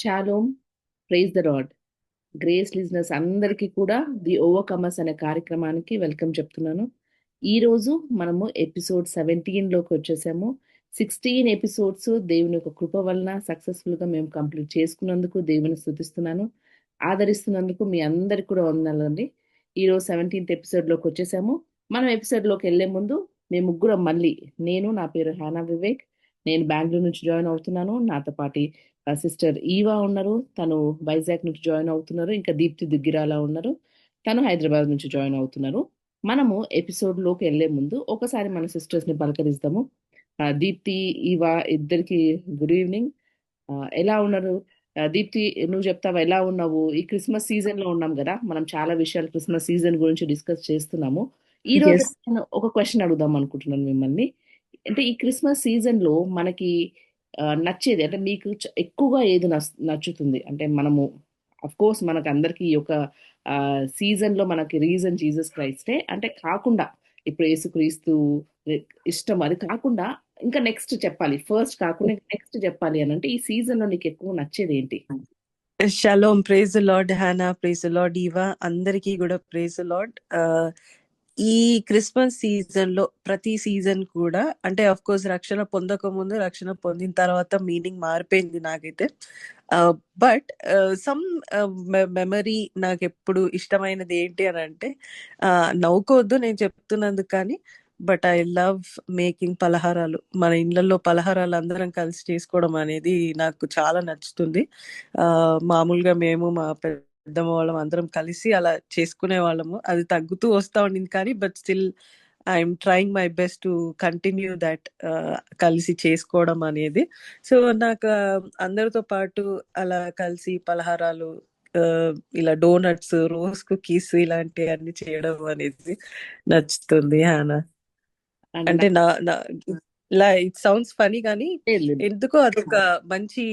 Shalom, praise the Lord. Grace listeners అందరికీ కూడా the overcomers అనే కార్యక్రమానికి వెల్కమ్ చెప్తున్నాను. ఈరోజు మనము ఎపిసోడ్ 17లోకి వచ్చేసాము. 16 ఎపిసోడ్స్ దేవుని యొక్క కృప వలన సక్సెస్ఫుల్గా మేము కంప్లీట్ చేసుకున్నందుకు దేవుని స్తుతిస్తున్నాను. ఆదరిస్తున్నందుకు మీ అందరికి కూడా వందనాలండి. ఈరోజు 17th ఎపిసోడ్లోకి వచ్చేసాము. మనం ఎపిసోడ్లోకి వెళ్లే ముందు మేము ముగ్గురం మళ్ళీ, నా పేరు హానా వివేక్, నేను బెంగళూరు నుంచి జాయిన్ అవుతున్నాను. నాతో పాటు సిస్టర్ ఈవా ఉన్నారు, తను వైజాగ్ నుంచి జాయిన్ అవుతున్నారు. ఇంకా దీప్తి దుగ్గిరాల ఉన్నారు, తను హైదరాబాద్ నుంచి జాయిన్ అవుతున్నారు. మనము ఎపిసోడ్లోకి వెళ్లే ముందు ఒకసారి మన సిస్టర్స్ని పలకరిస్తాము. దీప్తి, ఈవా ఇద్దరికి గుడ్ ఈవినింగ్. ఎలా ఉన్నారు? దీప్తి, నువ్వు చెప్తావా ఎలా ఉన్నావు? ఈ క్రిస్మస్ సీజన్ లో ఉన్నాం కదా, మనం చాలా విషయాలు క్రిస్మస్ సీజన్ గురించి డిస్కస్ చేస్తున్నాము. ఈ రోజు ఎస్ నేను ఒక క్వశ్చన్ అడుగుదాం అనుకుంటున్నాను మిమ్మల్ని. అంటే ఈ క్రిస్మస్ సీజన్ లో మనకి నచ్చేది అంటే మీకు ఎక్కువగా ఏది నచ్చుతుంది? అంటే మనము అఫ్ కోర్స్ మనకు అందరికి ఈ యొక్క సీజన్ లో మనకి రీజన్ జీసస్ క్రైస్టే, అంటే కాకుండా ఇప్పుడు యేసుక్రీస్తు ఇష్టం అది కాకుండా ఇంకా నెక్స్ట్ చెప్పాలి, ఫస్ట్ కాకుండా నెక్స్ట్ చెప్పాలి అని అంటే ఈ సీజన్ లో నీకు ఎక్కువ నచ్చేది ఏంటి? Shalom, praise Lord Hannah, praise Lord Eva, అందరికీ కూడా ప్రైజ్ లార్డ్. ఈ క్రిస్మస్ సీజన్ లో ప్రతి సీజన్ కూడా అంటే ఆఫ్ కోర్స్ రక్షణ పొందక ముందు, రక్షణ పొందిన తర్వాత మీనింగ్ మారిపోయింది నాకైతే. బట్ సమ్ మెమరీ నాకు ఎప్పుడు ఇష్టమైనది ఏంటి అని అంటే, నవ్వుకోవద్దు నేను చెప్తున్నందుకు, కానీ బట్ ఐ లవ్ మేకింగ్ పలహారాలు. మన ఇళ్లలో పలహారాలు అందరం కలిసి చేసుకోవడం అనేది నాకు చాలా నచ్చుతుంది. మామూలుగా మేము మా పెద్దమ్మ వాళ్ళం అందరం కలిసి అలా చేసుకునే వాళ్ళము. అది తగ్గుతూ వస్తా ఉండింది, కానీ but still I'm trying my best to continue that, కలిసి చేసుకోవడం అనేది. సో నాకు అందరితో పాటు అలా కలిసి పలహారాలు, ఇలా డోనట్స్, రోజ్ కుకీస్ ఇలాంటివన్నీ చేయడం అనేది నచ్చుతుంది హానా. అంటే అంటే నాకు నా నా ఇలా ఇట్ సౌండ్స్ ఫనీ, కానీ లేదు లేదు. ఎందుకో అదొక మంచి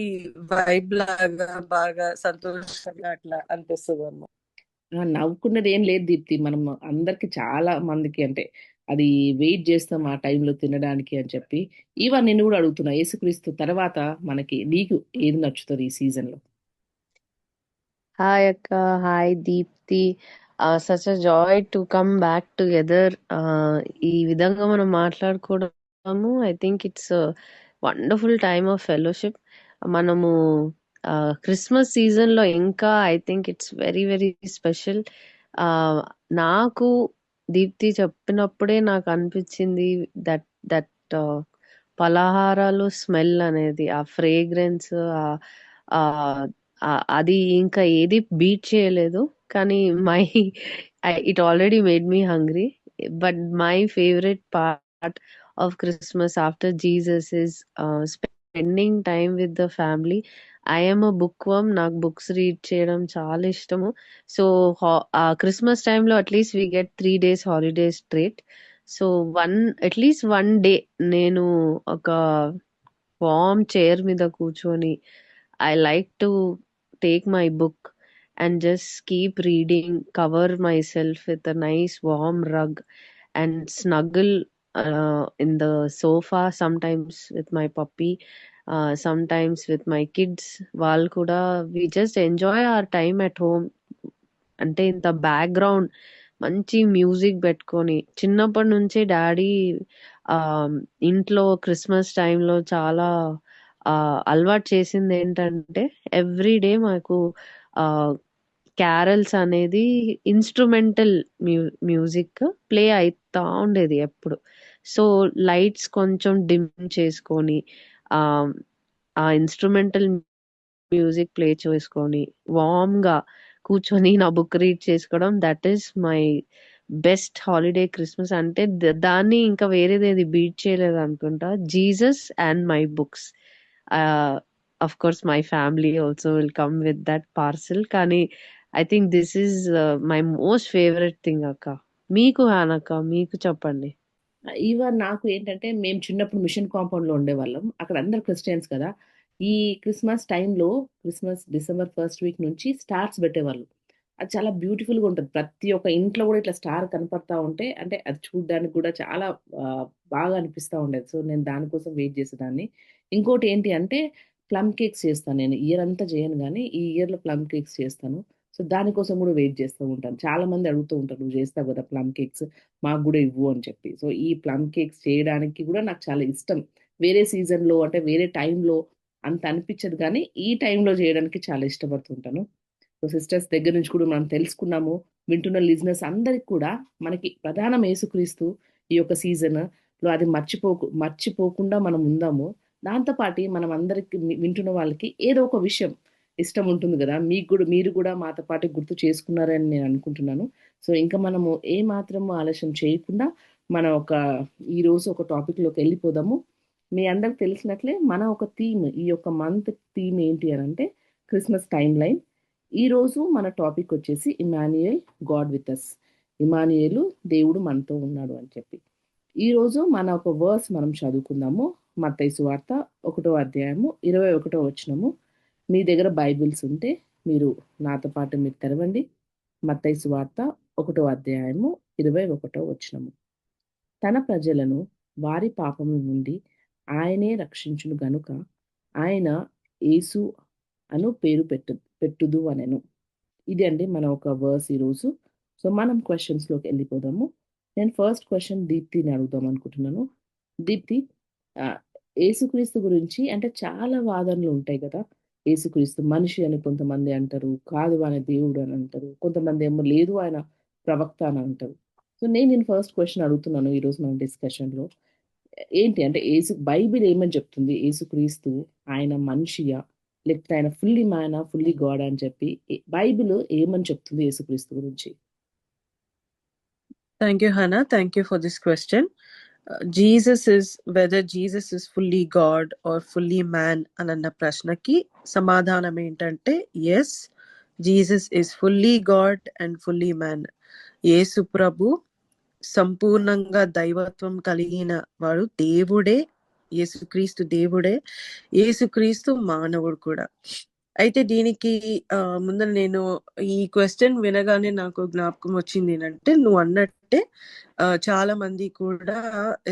వైబ్ లాగా, బాగా సంతోషంగా అట్లా అనిపిస్తుంది అన్నమాట. నవ్వుకున్నది ఏం లేదు దీప్తి, మనం అందరికి చాలా మందికి అంటే అది వెయిట్ చేస్తాం ఆ టైంలో తినడానికి అని చెప్పి. ఇవన్నీ నేను కూడా అడుగుతున్నా, యేసుక్రీస్తు తర్వాత మనకి నీకు ఏది నచ్చుతుంది ఈ సీజన్ లో? Hi Akka, hi Deepti. Such a joy to come back together. ఈ విధంగా మనం మాట్లాడుకోవడము, I think it's wonderful time of fellowship. మనము క్రిస్మస్ సీజన్ లో ఇంకా I think it's very very special. నాకు దీప్తి చెప్పినప్పుడే నాకు అనిపించింది దట్ దట్ పలహారాలు స్మెల్ అనేది, ఆ ఫ్రేగ్రెన్స్, అది ఇంకా ఏది బీట్ చేయలేదు. కానీ my it already made me hungry. But my favourite part of Christmas after Jesus is spending time with the family. I'm a book worm, నాకు బుక్స్ రీడ్ చేయడం చాలా ఇష్టము. సో క్రిస్మస్ టైంలో at least we get 3 days holiday straight. So at least 1 day నేను ఒక warm chair మీద కూర్చొని, I like to take my book and just keep reading, cover myself with a nice warm rug, and snuggle in the sofa, sometimes with my puppy, sometimes with my kids. వాళ్ళు కూడా we just enjoy our time at home. అంటే ఇంత background మంచి music పెట్టుకొని, చిన్నప్పటి నుంచే daddy ఇంట్లో Christmas టైంలో చాలా అలవాటు చేసింది ఏంటంటే, ఎవ్రీ డే మాకు క్యారల్స్ అనేది ఇన్స్ట్రుమెంటల్ మ్యూజిక్ ప్లే అవుతా ఉండేది ఎప్పుడు. సో లైట్స్ కొంచెం డిమ్ చేసుకొని, ఆ ఆ ఇన్స్ట్రుమెంటల్ మ్యూజిక్ ప్లే చేసుకొని, వార్మ్ గా కూర్చొని నా బుక్ రీడ్ చేసుకోవడం, that is my best holiday Christmas. అంటే దాన్ని ఇంకా వేరేది బీట్ చేయలేదు అనుకుంటా. Jesus and my books. Of course my family also will come with that parcel, కానీ I think this is my most favourite thing అక్క. మీకు హానక్క, మీకు చెప్పండి. ఈవెన్ నాకు ఏంటంటే, మేము చిన్నప్పుడు మిషన్ కాంపౌండ్ లో ఉండేవాళ్ళం, అక్కడ అందరు క్రిస్టియన్స్ కదా. ఈ క్రిస్మస్ టైంలో, క్రిస్మస్ డిసెంబర్ ఫస్ట్ వీక్ నుంచి స్టార్స్ పెట్టేవాళ్ళు. అది చాలా బ్యూటిఫుల్ గా ఉంటుంది, ప్రతి ఒక్క ఇంట్లో కూడా ఇట్లా స్టార్ కనపడతా ఉంటే అంటే అది చూడడానికి కూడా చాలా ఆ, బాగా అనిపిస్తూ ఉండేది. సో నేను దానికోసం వెయిట్ చేసేదాన్ని. ఇంకోటి ఏంటి అంటే, ప్లమ్ కేక్స్ చేస్తాను నేను. ఇయర్ అంతా చేయను గానీ, ఈ ఇయర్‌లో ప్లమ్ కేక్స్ చేస్తాను. సో, దానికోసం గూడా వెయిట్ చేస్తూ ఉంటాను. చాలామంది అడుగుతూ ఉంటారు, "నువ్వు చేస్తావు గదా ప్లమ్ కేక్స్, మాకు గూడా ఇవ్వు" అని చెప్పి. సో, ఈ ప్లమ్ కేక్స్ చేయడానికి గూడా నాకు చాలా ఇష్టం. వేరే సీజన్‌లో అంటే వేరే టైంలో అంత అనిపిచ్చదు గానీ, ఈ టైంలో చేయడానికి చాలా ఇష్టపడుతుంటాను. సో, సిస్టర్స్ దగ్గర నుంచి కూడా మనం తెలుసుకున్నాము. వింటున్న లిజనర్స్ అందరికి కూడా మనకి ప్రధానం యేసుక్రీస్తు. ఈ యొక్క సీజన్‌లో అది మర్చిపోకుండా మనం ఉందాము. దాంతో పాటి మనం అందరికి వింటున్న వాళ్ళకి ఏదో ఒక విషయం ఇష్టం ఉంటుంది గదా! మీరు గూడా మాతో పాటు గుర్తు చేసుకున్నారని నేను అనుకుంటున్నాను. సో, ఇంకా మనము ఏమాత్రం ఆలస్యం చేయకుండా మనం ఈరోజు ఒక టాపిక్‌లోకి ఎళ్ళిపోదాము. మీ అందరికి తెలిసినట్లే మన ఒక థీమ్, ఈ యొక్క మంత్ థీమ్ ఏంటి అనంటే క్రిస్మస్ టైమ్ లైన్. ఈరోజు మన టాపిక్ వచ్చేసి ఇమ్మాన్యుయేల్ గాడ్ విత్ అస్. ఇమ్మాన్యుయేలు దేవుడు మనతో ఉన్నాడు అని చెప్పి. ఈరోజు మన ఒక వర్స్ మనం చదువుకుందాము. మత్తయి సువార్త 1వ అధ్యాయము 21వ వచనము. మీ దగ్గర బైబిల్స్ ఉంటే మీరు నాతో పాటు మీరు తెరవండి. మత్తయి సువార్త 1వ అధ్యాయము 21వ వచనము. తన ప్రజలను వారి పాపముల నుండి ఆయనే రక్షించును గనుక ఆయన యేసు అను పేరు పెట్టుదు అనెను. ఇది అండి మన ఒక వర్స్ ఈరోజు. సో, మనం క్వెషన్స్‌లోకి ఎళ్ళిపోదాము. నేను ఫస్ట్ క్వెషన్ దీప్తిని అడుగుదాం అనుకుంటున్నాను. దీప్తి, ఆహ్, యేసుక్రీస్తు గురించి అంటే చాలా వాదనలు ఉంటాయి గదా! యేసుక్రీస్తు మనిషి అని కొంతమంది అంటారు. కాదు ఆయన దేవుడు అని అంటారు. కొంతమందేమో లేదు ఆయన ప్రవక్త అని అంటారు. సో, నేను నిన్ను ఫస్ట్ క్వెషన్ అడుగుతున్నాను ఈరోజు మన డిస్కషన్‌లో. ఏంటి అంటే బైబిల్ ఏమని చెప్తుంది? యేసుక్రీస్తు ఆయన మనిషియా? లేకపోతే ఆయన ఫుల్లీ మ్యానా? ఫుల్లీ గాడా? అని చెప్పి బైబిల్ ఏమని చెప్తుంది యేసుక్రీస్తు గురించి? Thank you, Hannah. Thank you for this question. Whether Jesus is fully God or fully man అన్న ప్రశ్నకి సమాధానం ఏంటంటే yes, Jesus is fully God and fully man. యేసు ప్రభు సంపూర్ణంగా దైవత్వం కలిగిన వాడు, దేవుడే. యేసుక్రీస్తు దేవుడే, యేసుక్రీస్తు మానవుడు కూడా. అయితే దీనికి ముందర నేను ఈ క్వశ్చన్ వినగానే నాకు జ్ఞాపకం వచ్చింది ఏంటంటే, నువ్వు అన్నట్టే చాలా మంది కూడా,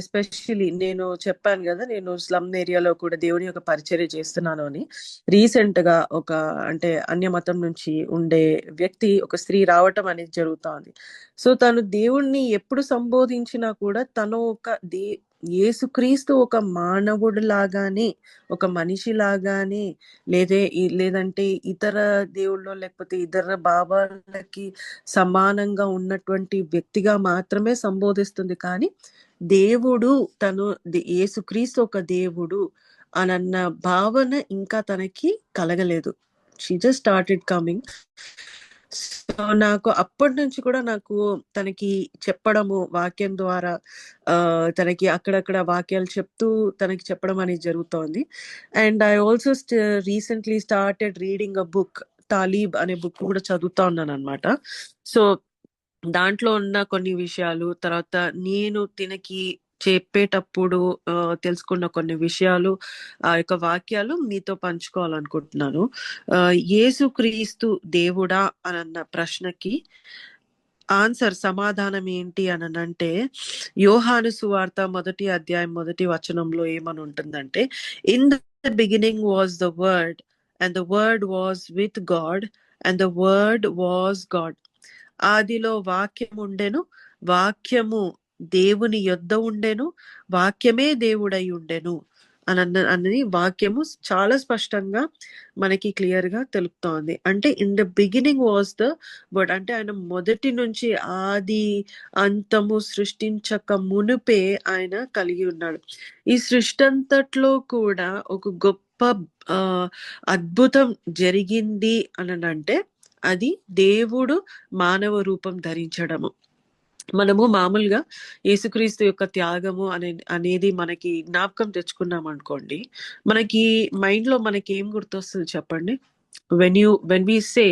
ఎస్పెషల్లీ నేను చెప్పాను కదా, నేను స్లమ్ ఏరియాలో కూడా దేవుని యొక్క పరిచర్య చేస్తున్నాను అని. రీసెంట్ గా అంటే అన్య మతం నుంచి ఉండే వ్యక్తి, ఒక స్త్రీ రావటం అనేది జరుగుతోంది. సో తను దేవుణ్ణి ఎప్పుడు సంబోధించినా కూడా తను యేసుక్రీస్తు ఒక మానవుడు లాగానే, ఒక మనిషి లాగానే, లేదంటే ఇతర దేవుళ్ళు లేకపోతే ఇతర భావాలకి సమానంగా ఉన్నటువంటి వ్యక్తిగా మాత్రమే సంబోధిస్తుంది. కానీ దేవుడు యేసుక్రీస్తు ఒక దేవుడు అనన్న భావన ఇంకా తనకి కలగలేదు. She just started coming. So నాకు అప్పటి నుంచి కూడా నాకు తనకి చెప్పడము, వాక్యం ద్వారా తనకి అక్కడక్కడ వాక్యాలు చెప్తూ తనకి చెప్పడం అనేది జరుగుతోంది. And I also recently started reading a book, తాలీబ్ అనే బుక్ కూడా చదువుతా ఉన్నాను అనమాట. సో దాంట్లో ఉన్న కొన్ని విషయాలు, తర్వాత నేను తినకి చెప్పేటప్పుడు తెలుసుకున్న కొన్ని విషయాలు, ఆ యొక్క వాక్యాలు మీతో పంచుకోవాలనుకుంటున్నాను. యేసుక్రీస్తు దేవుడా అన్న ప్రశ్నకి సమాధానం ఏంటి అనంటే, యోహాను సువార్త 1వ అధ్యాయం 1వ వచనంలో ఏమని ఉంటుందంటే, in the beginning was the word and the word was with God and the word was God. ఆదిలో వాక్యం ఉండెను, వాక్యము దేవుని యొద్ద ఉండెను, వాక్యమే దేవుడై ఉండెను అన్నది వాక్యము చాలా స్పష్టంగా మనకి క్లియర్ గా తెలుపుతోంది. అంటే in the beginning was the word, అంటే ఆయన మొదటి నుంచి ఆది అంతము సృష్టించక మునుపే ఆయన కలిగి ఉన్నాడు. ఈ సృష్టి అంతట్లో కూడా ఒక గొప్ప అద్భుతం జరిగింది అనంటే అది దేవుడు మానవ రూపం ధరించడము. మనము మామూలుగా యేసుక్రీస్తు యొక్క త్యాగము అనేది మనకి జ్ఞాపకం తెచ్చుకున్నాం అనుకోండి, మనకి మైండ్ లో మనకి ఏం గుర్తొస్తుంది చెప్పండి? When we say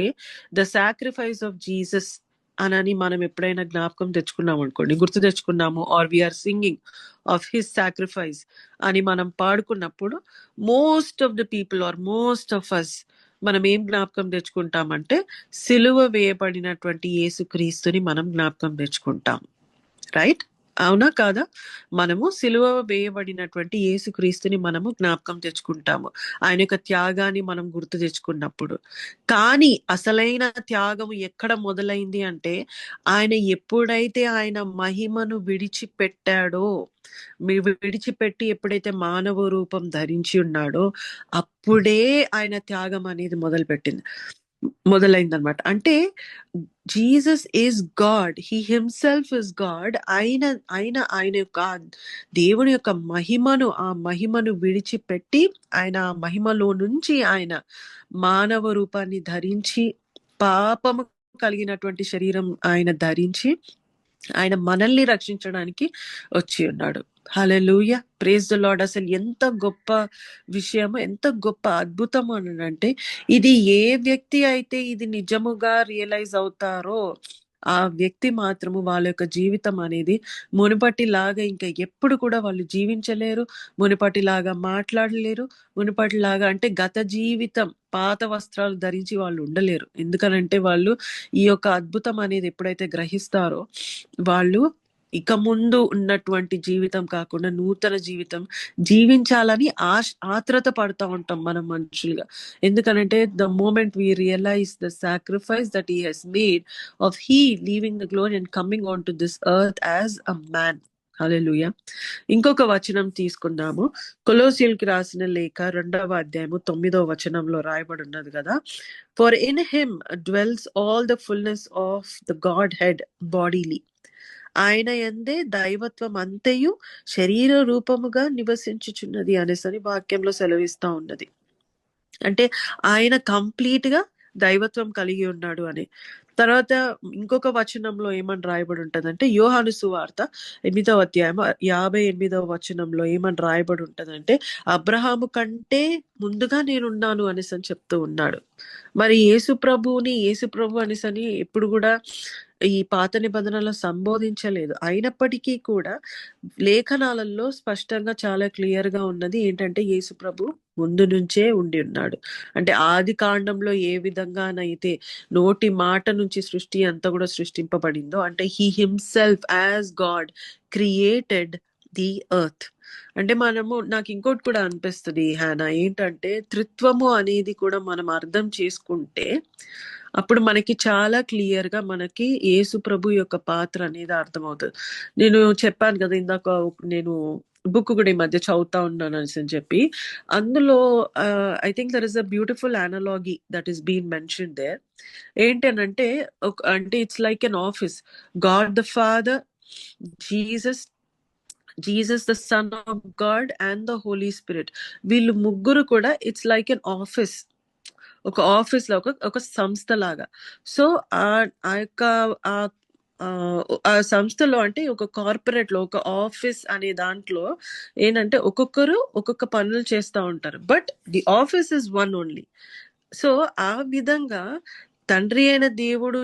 the sacrifice of Jesus అని మనం ఎప్పుడైనా జ్ఞాపకం తెచ్చుకున్నాం అనుకోండి, గుర్తు తెచ్చుకున్నాము, or we are singing of his sacrifice అని మనం పాడుకున్నప్పుడు, most of the people are most of us మనం ఏం జ్ఞాపకం తెచ్చుకుంటామంటే సిలువ వేయబడినటువంటి యేసుక్రీస్తుని మనం జ్ఞాపకం తెచ్చుకుంటాం, రైట్? అవునా కాదా? మనము సిలువ వేయబడినటువంటి యేసుక్రీస్తుని మనము జ్ఞాపకం తెచ్చుకుంటాము, ఆయన యొక్క త్యాగాన్ని మనం గుర్తు తెచ్చుకున్నప్పుడు. కానీ అసలైన త్యాగం ఎక్కడ మొదలైంది అంటే, ఆయన ఎప్పుడైతే ఆయన మహిమను విడిచిపెట్టాడో, విడిచిపెట్టి ఎప్పుడైతే మానవ రూపం ధరించి ఉన్నాడో, అప్పుడే ఆయన త్యాగం అనేది మొదలైందనమాట. అంటే Jesus is God, he himself is God. ఆయన యొక్క దేవుని యొక్క ఆ మహిమను విడిచిపెట్టి, ఆయన ఆ మహిమలో నుంచి ఆయన మానవ రూపాన్ని ధరించి, పాపము కలిగినటువంటి శరీరం ఆయన ధరించి, ఆయన మనల్ని రక్షించడానికి వచ్చి ఉన్నాడు. హల్లెలూయా, ప్రైజ్ ద లార్డ్. అసలు ఎంత గొప్ప విషయము, ఎంత గొప్ప అద్భుతం అంటే, ఇది ఏ వ్యక్తి అయితే ఇది నిజముగా రియలైజ్ అవుతారో ఆ వ్యక్తి మాత్రము వాళ్ళ యొక్క జీవితం అనేది మునుపటిలాగా ఇంకా ఎప్పుడు కూడా వాళ్ళు జీవించలేరు, మునుపటిలాగా మాట్లాడలేరు, మునుపటిలాగా అంటే గత జీవితం పాత వస్త్రాలు ధరించి వాళ్ళు ఉండలేరు. ఎందుకనంటే వాళ్ళు ఈ యొక్క అద్భుతం అనేది ఎప్పుడైతే గ్రహిస్తారో, వాళ్ళు ఇక ముందు ఉన్నటువంటి జీవితం కాకుండా నూతన జీవితం జీవించాలని ఆత్రత పడుతూ ఉంటాం మనం మనుషులుగా. ఎందుకనంటే the moment we realise the sacrifice that he has made of he leaving the glory and coming on to this earth as a man. Hallelujah. ఇంకొక వచనం తీసుకుందాము. కొలోసీయులకి రాసిన లేఖ 2వ అధ్యాయము 9వ వచనంలో రాయబడి ఉన్నది కదా, for in him dwells all the fullness of the God head bodily. ఆయన యందే దైవత్వం అంతయు శరీర రూపముగా నివసించుచున్నది అనేసరి వాక్యంలో సెలవిస్తా ఉన్నది. అంటే ఆయన కంప్లీట్ గా దైవత్వం కలిగి ఉన్నాడు అని. తర్వాత ఇంకొక వచనంలో ఏమని రాయబడి ఉంటదంటే, యోహాను సువార్త 8వ అధ్యాయం 58వ వచనంలో ఏమని రాయబడి ఉంటదంటే, అబ్రహాము కంటే ముందుగా నేనున్నాను అనేసి అని చెప్తూ ఉన్నాడు. మరి యేసు ప్రభు అనేసని ఎప్పుడు కూడా ఈ పాత నిబంధనలో సంబోధించలేదు. అయినప్పటికీ కూడా లేఖనాలలో స్పష్టంగా చాలా క్లియర్ గా ఉన్నది ఏంటంటే, యేసు ప్రభు ముందు నుంచే ఉండి ఉన్నాడు. అంటే ఆది కాండంలో ఏ విధంగానైతే నోటి మాట నుంచి సృష్టి అంతా కూడా సృష్టింపబడిందో, అంటే he himself as God created the earth. అంటే నాకు ఇంకోటి కూడా అనిపిస్తుంది హానా, ఏంటంటే త్రిత్వము అనేది కూడా మనం అర్థం చేసుకుంటే అప్పుడు మనకి చాలా క్లియర్ గా మనకి యేసు ప్రభు యొక్క పాత్ర అనేది అర్థమవుతుంది. నేను చెప్పాను కదా ఇందాక, నేను బుక్ కూడా ఈ మధ్య చదువుతా ఉన్నాను అని చెప్పి, అందులో I think there is a beautiful analogy that is been mention there. ఏంటనంటే అంటే it's like an office. God the Father, Jesus the Son of God and the Holy Spirit, వీళ్ళు ముగ్గురు కూడా ఇట్స్ లైక్ ఎన్ ఆఫీస్. ఒక office లో ఒక సంస్థ లాగా. సో ఆ యొక్క ఆ సంస్థలో, అంటే ఒక కార్పొరేట్ లో, ఒక ఆఫీస్ అనే దాంట్లో ఏంటంటే ఒక్కొక్కరు ఒక్కొక్క పనులు చేస్తూ ఉంటారు, but the office is one only. So ఆ విధంగా తండ్రి అయిన దేవుడు,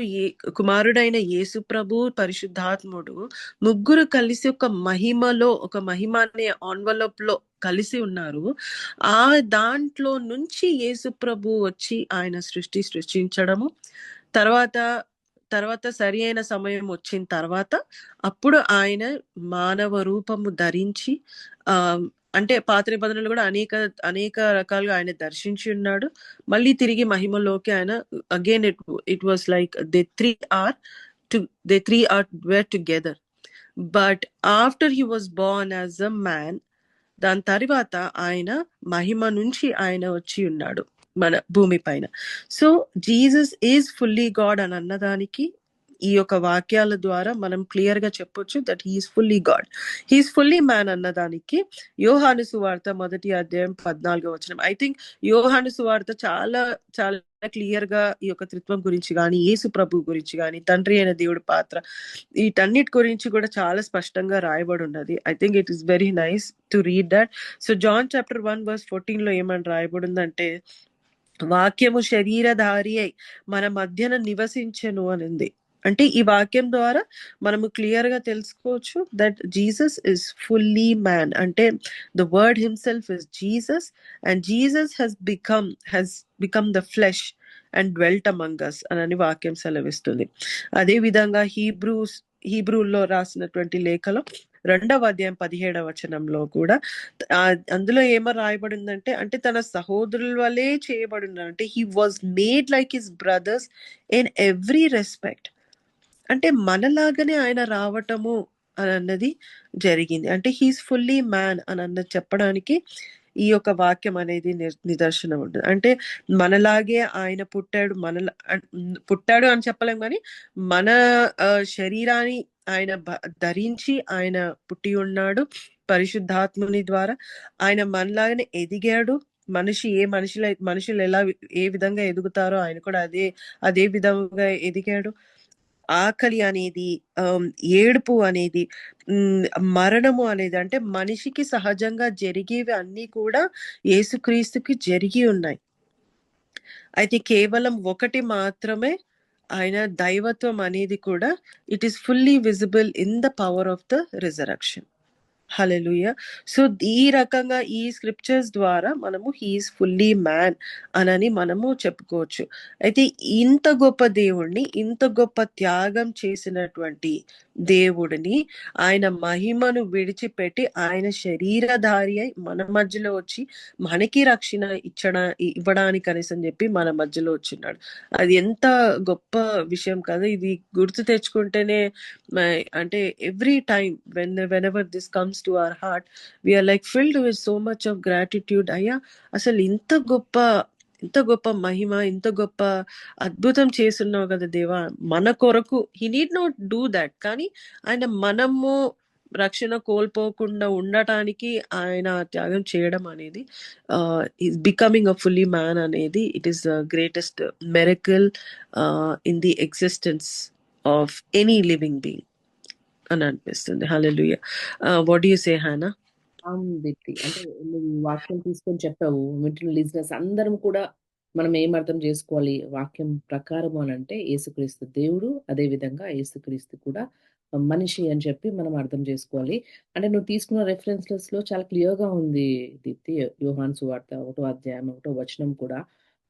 కుమారుడైన యేసు ప్రభు, పరిశుద్ధాత్ముడు ముగ్గురు కలిసి ఒక మహిమ అనే ఆన్వలప్ లో కలిసి ఉన్నారు. ఆ దాంట్లో నుంచి యేసు ప్రభు వచ్చి ఆయన సృష్టించడము, తర్వాత సరి అయిన సమయం వచ్చిన తర్వాత అప్పుడు ఆయన మానవ రూపము ధరించి, అంటే పాత నిబంధనలు కూడా అనేక రకాలుగా ఆయన దర్శించి ఉన్నాడు. మళ్ళీ తిరిగి మహిమలోకి ఆయన again it was like they three are were together. But after he was born as a man, దాని తర్వాత ఆయన మహిమ నుంచి ఆయన వచ్చి ఉన్నాడు మన భూమి పైన. So Jesus is fully God అని అన్నదానికి ఈ యొక్క వాక్యాల ద్వారా మనం క్లియర్ గా చెప్పొచ్చు that he is fully God, he is fully man అన్నదానికి యోహాను సువార్త 1వ అధ్యాయం 14వ వచనం. ఐ థింక్ యోహాను సువార్త చాలా చాలా క్లియర్ గా ఈ యొక్క త్రిత్వం గురించి కానీ, యేసు ప్రభు గురించి కానీ, తండ్రి అయిన దేవుడి పాత్ర, వీటన్నిటి గురించి కూడా చాలా స్పష్టంగా రాయబడి ఉన్నది. I think it is very nice to read that. So John chapter 1:14 లో ఏమని రాయబడి ఉందంటే, వాక్యము శరీరధారి అయి మన మధ్యన నివసించెను అని ఉంది. అంటే ఈ వాక్యం ద్వారా మనము క్లియర్ గా తెలుసుకోవచ్చు that Jesus is fully man. అంటే the word himself is Jesus, and Jesus has become the flesh and dwelt among us అని వాక్యం సెలవిస్తుంది. అదే విధంగా హీబ్రూస్ హీబ్రూల్లో రాసినటువంటి లేఖలో 2వ అధ్యాయం 17వ వచనంలో కూడా అందులో ఏమో రాయబడిందంటే, అంటే తన సహోదరుల వలే చేయబడిన, అంటే he was made like his brothers in every respect. అంటే మనలాగానే ఆయన రావటము అని అన్నది జరిగింది. అంటే హీస్ ఫుల్లీ మ్యాన్ అని అన్నది చెప్పడానికి ఈ యొక్క వాక్యం అనేది నిదర్శనం ఉంటుంది. అంటే మనలాగే ఆయన పుట్టాడు, పుట్టాడు అని చెప్పలేం కానీ మన శరీరాన్ని ఆయన ధరించి ఆయన పుట్టి ఉన్నాడు పరిశుద్ధాత్ముని ద్వారా. ఆయన మనలాగానే ఎదిగాడు. మనుషులు ఎలా ఏ విధంగా ఎదుగుతారో ఆయన కూడా అదే విధంగా ఎదిగాడు. ఆకలి అనేది, ఏడుపు అనేది, మరణము అనేది, అంటే మనిషికి సహజంగా జరిగేవి అన్నీ కూడా యేసుక్రీస్తుకి జరిగి ఉన్నాయి. అయితే కేవలం ఒకటి మాత్రమే, ఆయన దైవత్వం అనేది కూడా it is fully visible in the power of the resurrection. Hallelujah. So ఈ రకంగా ఈ స్క్రిప్చర్స్ ద్వారా మనము హీఈస్ ఫుల్లీ మ్యాన్ అనని మనము చెప్పుకోవచ్చు. అయితే ఇంత గొప్ప దేవుడిని, ఇంత గొప్ప త్యాగం చేసినటువంటి దేవుడిని, ఆయన మహిమను విడిచిపెట్టి ఆయన శరీరధారి అయి మన మధ్యలో వచ్చి మనకి రక్షణ ఇవ్వడానికి కనీసం చెప్పి మన మధ్యలో వచ్చిన్నాడు. అది ఎంత గొప్ప విషయం కదా. ఇది గుర్తు తెచ్చుకుంటేనే అంటే every time whenever this comes to our heart, we are like filled with so much of gratitude. అయ్యా, అసలు ఇంత గొప్ప మహిమ, ఇంత గొప్ప అద్భుతం చేస్తున్నావు కదా దేవా మన కొరకు. He need not do that, కానీ ఆయన మనము రక్షణ కోల్పోకుండా ఉండటానికి ఆయన త్యాగం చేయడం అనేది, బికమింగ్ అ ఫుల్లీ మ్యాన్ అనేది, it is the greatest miracle in the existence of any living being అని అనిపిస్తుంది. Hallelujah. What do you say Hannah? Deepthi, అంటే నువ్వు వాక్యం తీసుకొని చెప్పావు, వింటున్న లిజనర్స్ అందరం కూడా మనం ఏం అర్థం చేసుకోవాలి వాక్యం ప్రకారం అని అంటే, యేసుక్రీస్తు దేవుడు, అదే విధంగా యేసుక్రీస్తు కూడా మనిషి అని చెప్పి మనం అర్థం చేసుకోవాలి. అంటే నువ్వు తీసుకున్న రెఫరెన్సెస్ లో చాలా క్లియర్ గా ఉంది దీప్తి. యోహాను సువార్త 1వ అధ్యాయం 1వ వచనం కూడా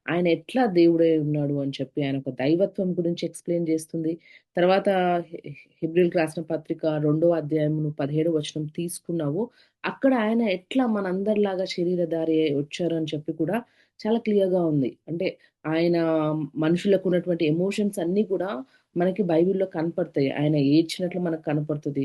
ఆయన ఎట్లా దేవుడై ఉన్నాడు అని చెప్పి ఆయన ఒక దైవత్వం గురించి ఎక్స్ప్లెయిన్ చేస్తుంది. తర్వాత హెబ్రీయులకు రాసిన పత్రిక 2వ అధ్యాయం 17వ వచనం తీసుకున్నావు, అక్కడ ఆయన ఎట్లా మనందరిలాగా శరీరధారి వచ్చారు అని చెప్పి కూడా చాలా క్లియర్ గా ఉంది. అంటే ఆయన మనుషులకు ఉన్నటువంటి ఎమోషన్స్ అన్ని కూడా మనకి బైబిల్లో కనపడతాయి. ఆయన ఏడ్చినట్లు మనకు కనపడుతుంది.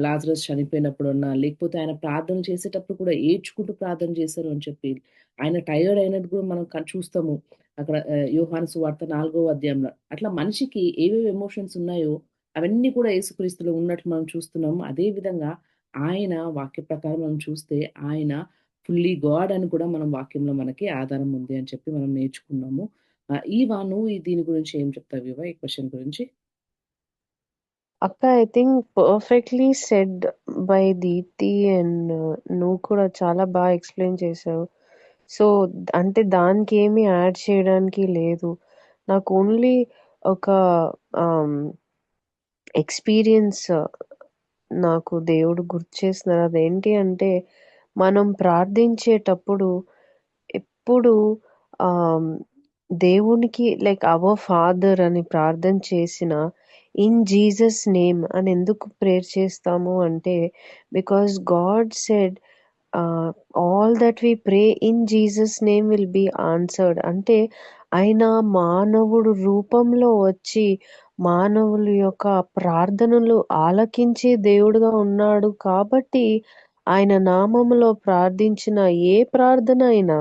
లాజరస్ చనిపోయినప్పుడు అన్నా, లేకపోతే ఆయన ప్రార్థన చేసేటప్పుడు కూడా ఏడ్చుకుంటూ ప్రార్థన చేశారు అని చెప్పి, ఆయన టైర్డ్ అయినట్టు కూడా మనం చూస్తాము అక్కడ యోహాను సువార్త 4వ అధ్యాయంలో. అట్లా మనిషికి ఏవేవి ఎమోషన్స్ ఉన్నాయో అవన్నీ కూడా యేసుక్రీస్తులో ఉన్నట్లు మనం చూస్తున్నాము. అదే విధంగా ఆయన వాక్య ప్రకారం మనం చూస్తే ఆయన ఫుల్లీ గాడ్ అని కూడా మనం వాక్యంలో మనకి ఆధారం ఉంది అని చెప్పి మనం నేర్చుకున్నాము. ఈవా, నువ్వు దీని గురించి ఏం చెప్తావు ఈవా, ఈ క్వశ్చన్ గురించి? అక్క, I think perfectly said by Deepthi, and నువ్వు కూడా చాలా బాగా ఎక్స్ప్లెయిన్ చేసావు. సో అంటే దానికి ఏమి యాడ్ చేయడానికి లేదు. నాకు ఓన్లీ ఒక ఎక్స్పీరియన్స్ నాకు దేవుడు గుర్తు చేస్తున్నారు. అదేంటి అంటే, మనం ప్రార్థించేటప్పుడు ఎప్పుడు దేవునికి లైక్ అవర్ ఫాదర్ అని ప్రార్థన చేసిన ఇన్ జీసస్ నేమ్ అని ఎందుకు ప్రేయర్ చేస్తాము అంటే, because God said all that we pray in Jesus name will be answered. అంటే ఆయన మానవుడు రూపంలో వచ్చి మానవుల యొక్క ప్రార్థనలు ఆలకించే దేవుడుగా ఉన్నాడు కాబట్టి, ఆయన నామములో ప్రార్థించిన ఏ ప్రార్థన అయినా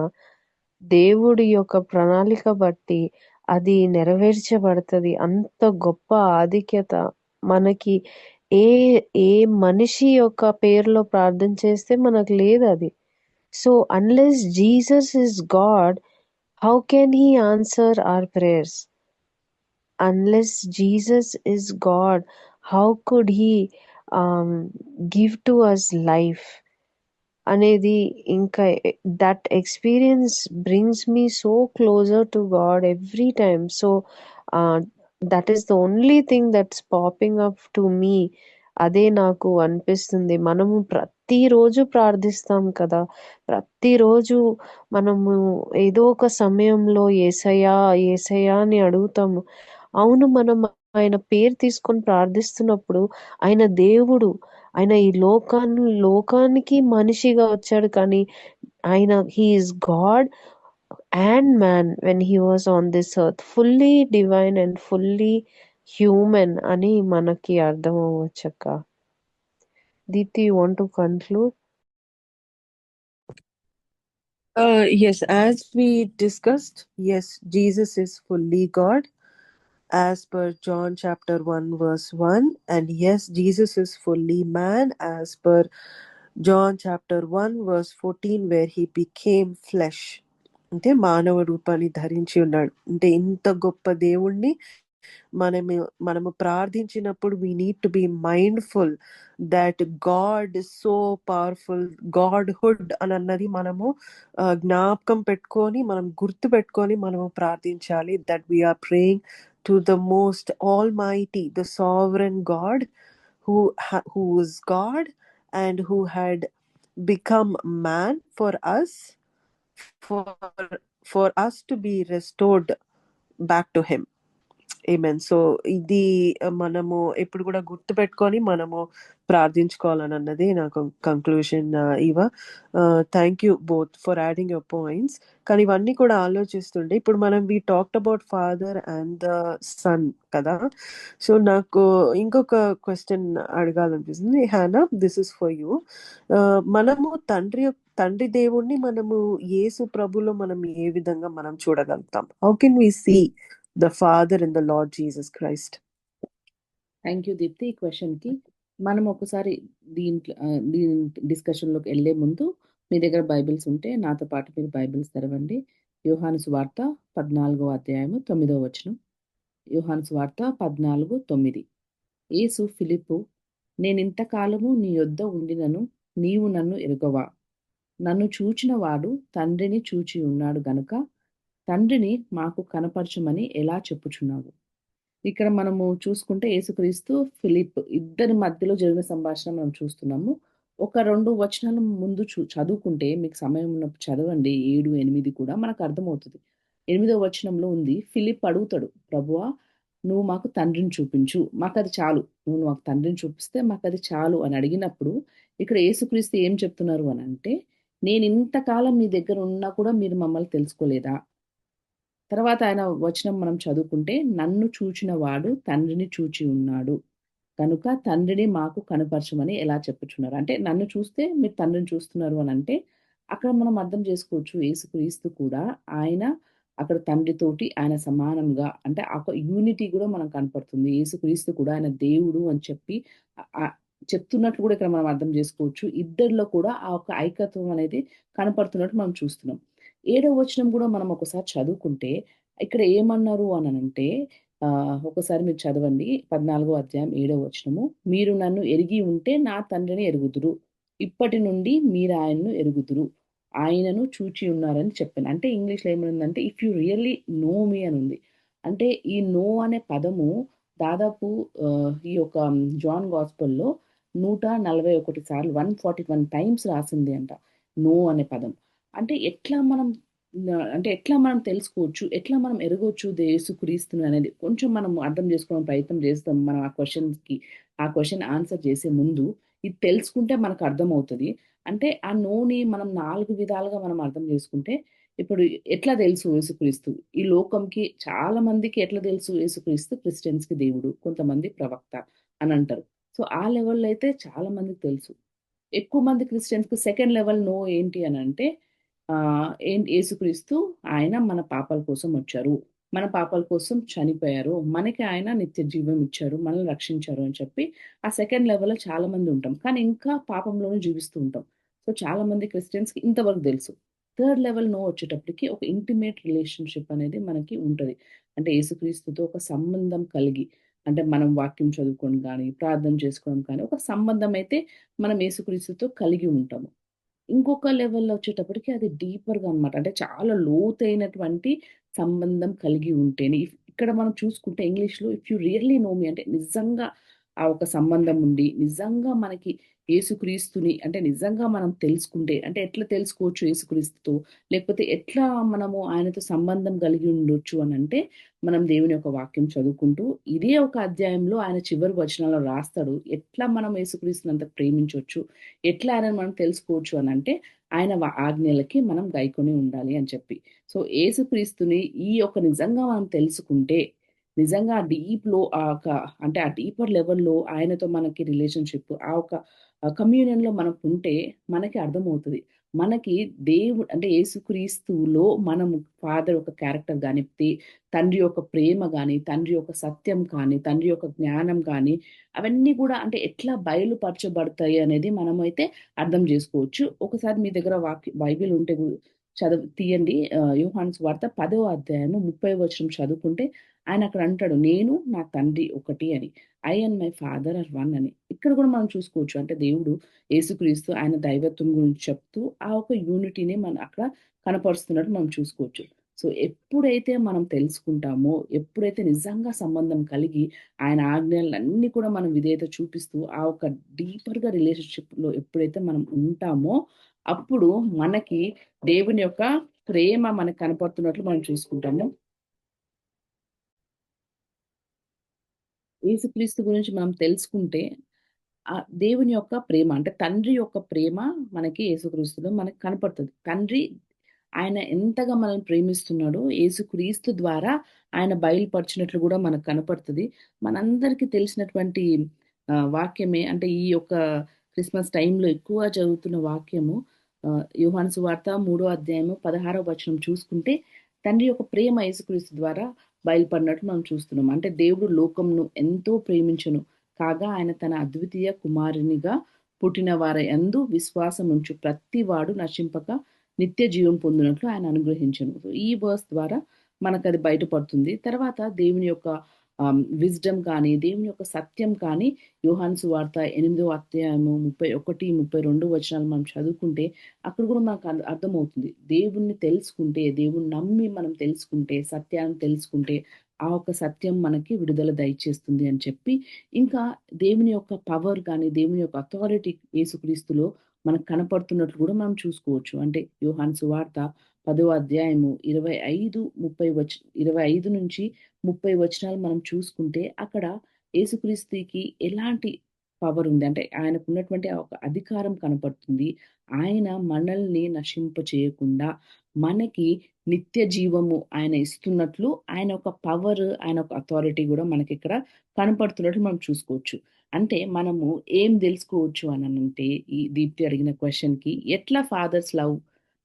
దేవుడి యొక్క ప్రణాళిక బట్టి అది నెరవేర్చబడుతుంది. అంత గొప్ప ఆధిక్యత మనకి ఏ మనిషి యొక్క పేరులో ప్రార్థన చేస్తే మనకు లేదు అది. So unless Jesus is God, how can he answer our prayers? Unless Jesus is God, how could he give to us life? అనేది ఇంకా that experience brings me so closer to God every time. So that is the only thing that's popping up to me. అదే నాకు అనిపిస్తుంది. మనము ప్రతిరోజు ప్రార్థిస్తాం కదా, ప్రతిరోజు మనము ఏదో ఒక సమయంలో యేసయ్యా యేసయ్యా అని అడుగుతాము. అవును, మనం ఆయన పేరు తీసుకొని ప్రార్థిస్తున్నప్పుడు ఆయన దేవుడు, ఆయన ఈ లోకానికి మనిషిగా వచ్చాడు, కానీ ఆయన he is God and man when he was on this earth, fully divine and fully human అని మనకి అర్థం అవ్వచ్చక్క. Deepti, you want to conclude? Yes, as we discussed, yes, Jesus is fully God as per John chapter 1 verse 1, and yes, Jesus is fully man as per John chapter 1 verse 14, where he became flesh. అంటే మానవ రూపాన్ని ధరించి ఉన్నాడు. అంటే ఇంత గొప్ప దేవుణ్ణి మనము ప్రార్థించినప్పుడు we need to be mindful that God is so powerful, Godhood అని అన్నది మనము జ్ఞాపకం పెట్టుకొని మనం గుర్తు పెట్టుకొని మనము ప్రార్థించాలి, that we are praying to the most almighty, the sovereign God who is God and who had become man for us, for us to be restored back to him. Amen. So ఇది మనము ఎప్పుడు కూడా గుర్తు పెట్టుకొని మనము ప్రార్థించుకోవాలని అన్నది నా conclusion. Eva, thank you both for adding your points. కానీ ఇవన్నీ కూడా ఆలోచిస్తుంటే ఇప్పుడు మనం we talked about Father and the Son కదా. సో నాకు ఇంకొక క్వశ్చన్ అడగాలనిపిస్తుంది. Hannah, this is for you. మనము తండ్రి దేవుణ్ణి మనము యేసు ప్రభులో మనం ఏ విధంగా మనం చూడగలుగుతాం? How can we see the Father in the Lord Jesus Christ? Thank you Deepthi. ఈ క్వశ్చన్కి మనం ఒకసారి దీని డిస్కషన్లోకి వెళ్ళే ముందు మీ దగ్గర బైబిల్స్ ఉంటే నాతో పాటు మీరు బైబిల్స్ తెరవండి. యోహాను సువార్త 14వ అధ్యాయము 9వ వచనం. యోహాను సువార్త 14:9. యేసు ఫిలిప్పు, నేనింతకాలము నీ యొద్ద ఉండినను నీవు నన్ను ఎరుగవా? నన్ను చూచిన వాడు తండ్రిని చూచి ఉన్నాడు గనుక తండ్రిని మాకు కనపరచమని ఎలా చెప్పుచున్నావు? ఇక్కడ మనము చూసుకుంటే యేసుక్రీస్తు ఫిలిప్ ఇద్దరి మధ్యలో జరిగిన సంభాషణ మనం చూస్తున్నాము. ఒక 2 వచనాల ముందు చదువుకుంటే మీకు సమయం ఉన్నప్పుడు చదవండి, 7, 8 కూడా మనకు అర్థమవుతుంది. 8వ వచనంలో ఉంది, ఫిలిప్ అడుగుతాడు, ప్రభువా నువ్వు మాకు తండ్రిని చూపించు, మాకు అది చాలు, నువ్వు మాకు తండ్రిని చూపిస్తే మాకు అది చాలు అని అడిగినప్పుడు ఇక్కడ యేసుక్రీస్తు ఏం చెప్తున్నారు అని అంటే, నేను ఇంతకాలం మీ దగ్గర ఉన్నా కూడా మీరు మమ్మల్ని తెలుసుకోలేదా? తర్వాత ఆయన వచనం మనం చదువుకుంటే, నన్ను చూచిన వాడు తండ్రిని చూచి ఉన్నాడు కనుక తండ్రిని మాకు కనపరచమని ఎలా చెప్పుచున్నారు? అంటే నన్ను చూస్తే మీరు తండ్రిని చూస్తున్నారు అని అంటే అక్కడ మనం అర్థం చేసుకోవచ్చు, యేసుక్రీస్తు కూడా ఆయన అక్కడ తండ్రితోటి ఆయన సమానంగా, అంటే ఒక యూనిటీ కూడా మనకు కనపడుతుంది. యేసుక్రీస్తు కూడా ఆయన దేవుడు అని చెప్పి చెప్తున్నట్లు కూడా ఇక్కడ మనం అర్థం చేసుకోవచ్చు. ఇద్దరిలో కూడా ఆ ఒక ఐకత్వం అనేది కనపడుతున్నట్టు మనం చూస్తున్నాం. 7వ వచనం కూడా మనం ఒకసారి చదువుకుంటే ఇక్కడ ఏమన్నారు అని అంటే, ఒకసారి మీరు చదవండి, 14వ అధ్యాయం 7వ వచనము. మీరు నన్ను ఎరిగి ఉంటే నా తండ్రిని ఎరుగుదురు, ఇప్పటి నుండి మీరు ఆయనను ఎరుగుదురు, ఆయనను చూచి ఉన్నారని చెప్పాను. అంటే ఇంగ్లీష్లో ఏమైందంటే ఇఫ్ యూ రియల్లీ నో మీ అని ఉంది. అంటే ఈ నో అనే పదము దాదాపు ఈ యొక్క జాన్ గాస్పెల్లో 141 సార్లు 141 టైమ్స్ రాసింది అంట నో అనే పదం. అంటే ఎట్లా మనం తెలుసుకోవచ్చు, ఎట్లా మనం ఎరగవచ్చు యేసుక్రీస్తుని అనేది కొంచెం మనం అర్థం చేసుకోవడం ప్రయత్నం చేస్తాం. మనం ఆ క్వశ్చన్ ఆన్సర్ చేసే ముందు ఇది తెలుసుకుంటే మనకు అర్థమవుతుంది. అంటే ఆ నోని మనం 4 విధాలుగా మనం అర్థం చేసుకుంటే, ఇప్పుడు ఎట్లా తెలుసు యేసుక్రీస్తు ఈ లోకంకి, చాలా మందికి ఎట్లా తెలుసు యేసుక్రీస్తు క్రిస్టియన్స్కి దేవుడు, కొంతమంది ప్రవక్త అని అంటారు. సో ఆ లెవెల్లో అయితే చాలా మందికి తెలుసు. ఎక్కువ మంది క్రిస్టియన్స్కి సెకండ్ లెవెల్ నో ఏంటి అని అంటే, యేసుక్రీస్తు ఆయన మన పాపాల కోసం వచ్చారు, మన పాపాల కోసం చనిపోయారు, మనకి ఆయన నిత్య జీవం ఇచ్చారు, మనల్ని రక్షించారు అని చెప్పి ఆ సెకండ్ లెవెల్లో చాలా మంది ఉంటాం. కానీ ఇంకా పాపంలోనే జీవిస్తూ ఉంటాం. సో చాలా మంది క్రిస్టియన్స్కి ఇంతవరకు తెలుసు. థర్డ్ లెవెల్ నో వచ్చేటప్పటికి ఒక ఇంటిమేట్ రిలేషన్షిప్ అనేది మనకి ఉంటుంది. అంటే యేసుక్రీస్తుతో ఒక సంబంధం కలిగి, అంటే మనం వాక్యం చదువుకోవడం కానీ ప్రార్థన చేసుకోవడం కానీ ఒక సంబంధం అయితే మనం యేసుక్రీస్తుతో కలిగి ఉంటాము. ఇంకొక లెవెల్లో వచ్చేటప్పటికి అది డీపర్గా అనమాట, అంటే చాలా లోతైనటువంటి సంబంధం కలిగి ఉంటేనే. ఇక్కడ మనం చూసుకుంటే ఇంగ్లీష్లో ఇఫ్ యూ రియల్లీ నో మీ అంటే నిజంగా ఆ ఒక సంబంధం ఉండి నిజంగా మనకి యేసుక్రీస్తుని అంటే నిజంగా మనం తెలుసుకుంటే అంటే ఎట్లా తెలుసుకోవచ్చు యేసుక్రీస్తుతో, లేకపోతే ఎట్లా మనము ఆయనతో సంబంధం కలిగి ఉండొచ్చు అని అంటే మనం దేవుని యొక్క వాక్యం చదువుకుంటూ ఇదే ఒక అధ్యాయంలో ఆయన చివరి వచనాల్లో రాస్తాడు ఎట్లా మనం యేసుక్రీస్తుని అంత ప్రేమించవచ్చు, ఎట్లా ఆయనను మనం తెలుసుకోవచ్చు అని అంటే ఆయన ఆజ్ఞలకి మనం గైకొని ఉండాలి అని చెప్పి. సో యేసుక్రీస్తుని ఈ యొక్క నిజంగా మనం తెలుసుకుంటే నిజంగా డీప్ లో ఆ ఒక అంటే ఆ డీపర్ లెవెల్లో ఆయనతో మనకి రిలేషన్షిప్ ఆ ఒక కమ్యూనియన్ లో మనకు ఉంటే మనకి అర్థమవుతుంది. మనకి దేవుడు అంటే యేసుక్రీస్తులో మనం ఫాదర్ ఒక క్యారెక్టర్ కానీ, తండ్రి యొక్క ప్రేమ కానీ, తండ్రి యొక్క సత్యం కానీ, తండ్రి యొక్క జ్ఞానం కానీ అవన్నీ కూడా అంటే ఎట్లా బయలుపరచబడతాయి అనేది మనమైతే అర్థం చేసుకోవచ్చు. ఒకసారి మీ దగ్గర బైబిల్ ఉంటే తీయండి. యోహాను సువార్త 10వ అధ్యాయము 30వ వచనం చదువుకుంటే ఆయన అక్కడ అంటాడు నేను నా తండ్రి ఒకటి అని, I and my father are one అని. ఇక్కడ కూడా మనం చూసుకోవచ్చు అంటే దేవుడు యేసుక్రీస్తు ఆయన దైవత్వం గురించి చెప్తూ ఆ ఒక యూనిటీని మనం అక్కడ కనపరుస్తున్నట్టు మనం చూసుకోవచ్చు. సో ఎప్పుడైతే మనం తెలుసుకుంటామో, ఎప్పుడైతే నిజంగా సంబంధం కలిగి ఆయన ఆజ్ఞలన్నీ కూడా మనం విధేయత చూపిస్తూ ఆ ఒక డీపర్గా రిలేషన్షిప్లో ఎప్పుడైతే మనం ఉంటామో అప్పుడు మనకి దేవుని యొక్క ప్రేమ మనకు కనపడుతున్నట్లు మనం చూసుకుంటాము. యేసుక్రీస్తు గురించి మనం తెలుసుకుంటే ఆ దేవుని యొక్క ప్రేమ అంటే తండ్రి యొక్క ప్రేమ మనకి యేసుక్రీస్తులో మనకు కనపడుతుంది. తండ్రి ఆయన ఎంతగా మనల్ని ప్రేమిస్తున్నాడో యేసుక్రీస్తు ద్వారా ఆయన బయలుపరిచినట్లు కూడా మనకు కనపడుతుంది. మనందరికీ తెలిసినటువంటి వాక్యమే అంటే ఈ యొక్క క్రిస్మస్ టైంలో ఎక్కువ చదువుతున్న వాక్యము యోహాను సువార్త 3వ అధ్యాయము 16వ వచనం చూసుకుంటే తండ్రి యొక్క ప్రేమ యేసుక్రీస్తు ద్వారా బయలుపడినట్టు మనం చూస్తున్నాం. అంటే దేవుడు లోకంను ఎంతో ప్రేమించును కాగా ఆయన తన అద్వితీయ కుమారునిగా పుట్టిన వారి యందు విశ్వాసం ఉంచు ప్రతి వాడు నశింపక నిత్య జీవం పొందినట్లు ఆయన అనుగ్రహించను. సో ఈ వర్స్ ద్వారా మనకు అది బయటపడుతుంది. తర్వాత దేవుని యొక్క విజ్డమ్ కానీ, దేవుని యొక్క సత్యం కానీ యోహాను సువార్త 8వ అధ్యాయము 31, 32 వచనాలు మనం చదువుకుంటే అక్కడ కూడా మనకు అర్థమవుతుంది. దేవుణ్ణి తెలుసుకుంటే, దేవుణ్ణి నమ్మి మనం తెలుసుకుంటే, సత్యాన్ని తెలుసుకుంటే ఆ ఒక సత్యం మనకి విడుదల దయచేస్తుంది అని చెప్పి, ఇంకా దేవుని యొక్క పవర్ కానీ, దేవుని యొక్క అథారిటీ యేసుక్రీస్తులో మనకు కనపడుతున్నట్లు కూడా మనం చూసుకోవచ్చు. అంటే యోహాను సువార్త 10వ అధ్యాయము 25 నుంచి 30 వచనాలు మనం చూసుకుంటే అక్కడ యేసుక్రీస్తుకి ఎలాంటి పవర్ ఉంది అంటే ఆయనకు ఉన్నటువంటి ఆ ఒక అధికారం కనపడుతుంది. ఆయన మనల్ని నశింప చేయకుండా మనకి నిత్య జీవము ఆయన ఇస్తున్నట్లు ఆయన ఒక పవర్, ఆయన ఒక అథారిటీ కూడా మనకి ఇక్కడ కనపడుతున్నట్లు మనం చూసుకోవచ్చు. అంటే మనము ఏం తెలుసుకోవచ్చు అని అంటే ఈ దీప్తి అడిగిన క్వశ్చన్ కి ఎట్లా ఫాదర్స్ లవ్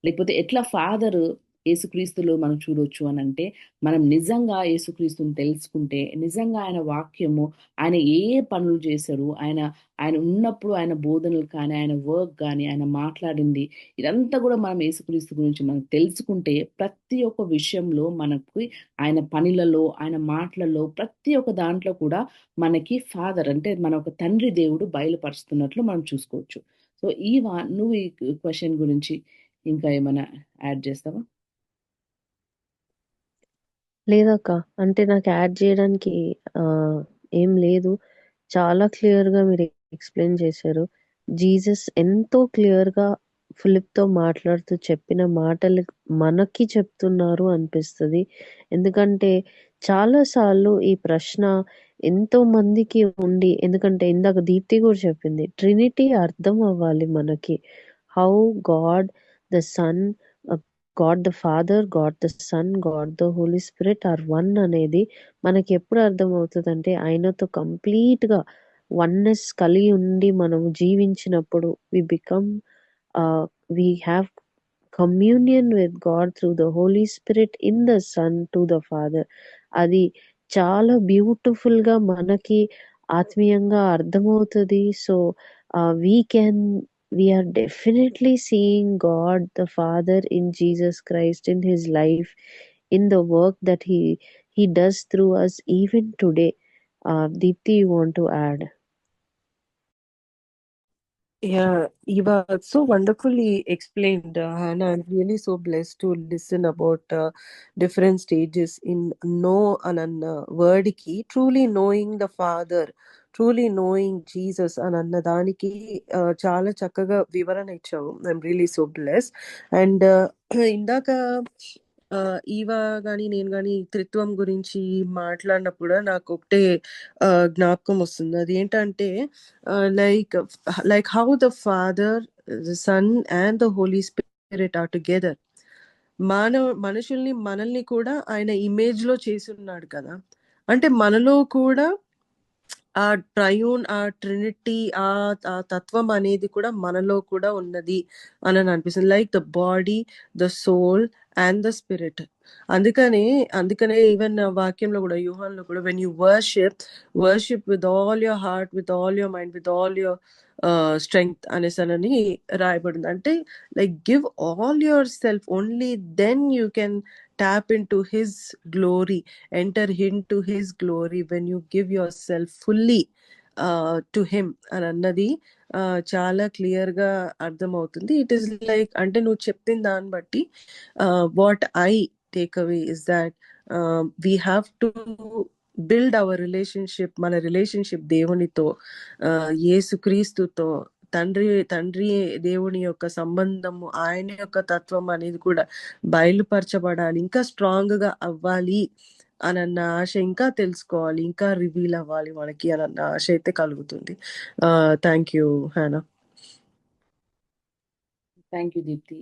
లేకపోతే ఎట్లా ఫాదర్ యేసుక్రీస్తులో మనం చూడొచ్చు అని అంటే మనం నిజంగా యేసుక్రీస్తుని తెలుసుకుంటే నిజంగా ఆయన వాక్యము ఆయన ఏ ఏ పనులు చేశాడు, ఆయన ఆయన ఉన్నప్పుడు ఆయన బోధనలు కానీ, ఆయన వర్క్ కానీ, ఆయన మాట్లాడింది ఇదంతా కూడా మనం యేసుక్రీస్తు గురించి మనం తెలుసుకుంటే ప్రతి ఒక్క విషయంలో మనకి ఆయన పనులలో, ఆయన మాటలలో ప్రతి ఒక్క దాంట్లో కూడా మనకి ఫాదర్ అంటే మన ఒక తండ్రి దేవుడు బయలుపరుస్తున్నట్లు మనం చూసుకోవచ్చు. సో నువ్వు ఈ క్వశ్చన్ గురించి ఇంకా ఏమైనా యాడ్ చేస్తావా? లేదక్క. అంటే నాకు యాడ్ చేయడానికి ఏం లేదు. చాలా క్లియర్‌గా మీరు ఎక్స్‌ప్లెయిన్ చేశారు. జీసస్ ఎంతో క్లియర్‌గా ఫిలిప్‌తో మాట్లాడుతూ చెప్పిన మాటలు మనకి చెప్తున్నారు అనిపిస్తది. ఎందుకంటే చాలా సార్లు ఈ ప్రశ్న ఎంతో మందికి ఉండి ఎందుకంటే ఇందాక దీప్తి కూడా చెప్పింది. ట్రినిటీ అర్థం అవ్వాలి మనకి. How God the Son God the Father, God the Son, God the Holy Spirit are one అనేది మనకి ఎప్పుడు అర్థమవుతదంటే ఆయనతో కంప్లీట్‌గా వన్నెస్ కలిగి ఉండి మనం జీవించినప్పుడు we have communion with God through the Holy Spirit in the Son to the Father. అది చాలా బ్యూటిఫుల్‌గా మనకి ఆత్మీయంగా అర్థమవుతది. So, we are definitely seeing God the Father in Jesus Christ, in his life, in the work that he does through us even today. Deepti, you want to add? Yeah, Eva, so wonderfully explained, Hannah. I'm really so blessed to listen about different stages in know and word ki truly knowing the Father truly knowing Jesus అని అన్న దానికి చాలా చక్కగా వివరణ ఇచ్చావు. I'm really so bless. And ఇందాక Eva కానీ నేను కానీ త్రిత్వం గురించి మాట్లాడినప్పుడు నాకు ఒకటే జ్ఞాపకం వస్తుంది. అది ఏంటంటే like how the Father, the Son and the Holy Spirit are together. మనల్ని కూడా ఆయన ఇమేజ్ లో చేసి ఉన్నాడు కదా. అంటే మనలో కూడా ఆ ట్రయూన్, ఆ ట్రినిటీ, ఆ తత్వం అనేది కూడా మనలో కూడా ఉన్నది అని అనిపిస్తుంది. Like the body, the soul and the spirit. అందుకనే ఈవెన్ వాక్యంలో కూడా, యూహాన్లో కూడా, when you worship with all your heart, with all your mind, with all your strength అనేసని రాయబడింది. అంటే like give all your self, only then you can tap into his glory, enter into his glory when you give yourself fully to him అని అన్నది చాలా clear గా అర్థమవుతుంది. It is like, అంటే నువ్వు చెప్పిన దాన్ని బట్టి what I take away is that we have to build our relationship, మన రిలేషన్షిప్ దేవునితో, యేసుక్రీస్తుతో, తండ్రి దేవుని యొక్క సంబంధము, ఆయన యొక్క తత్వం అనేది కూడా బయలుపరచబడాలి, ఇంకా స్ట్రాంగ్ గా అవ్వాలి అన్న ఆశ, ఇంకా తెలుసుకోవాలి, ఇంకా రివీల్ అవ్వాలి మనకి అన్న ఆశ అయితే కలుగుతుంది. Thank you Hannah. Thank you Deepthi.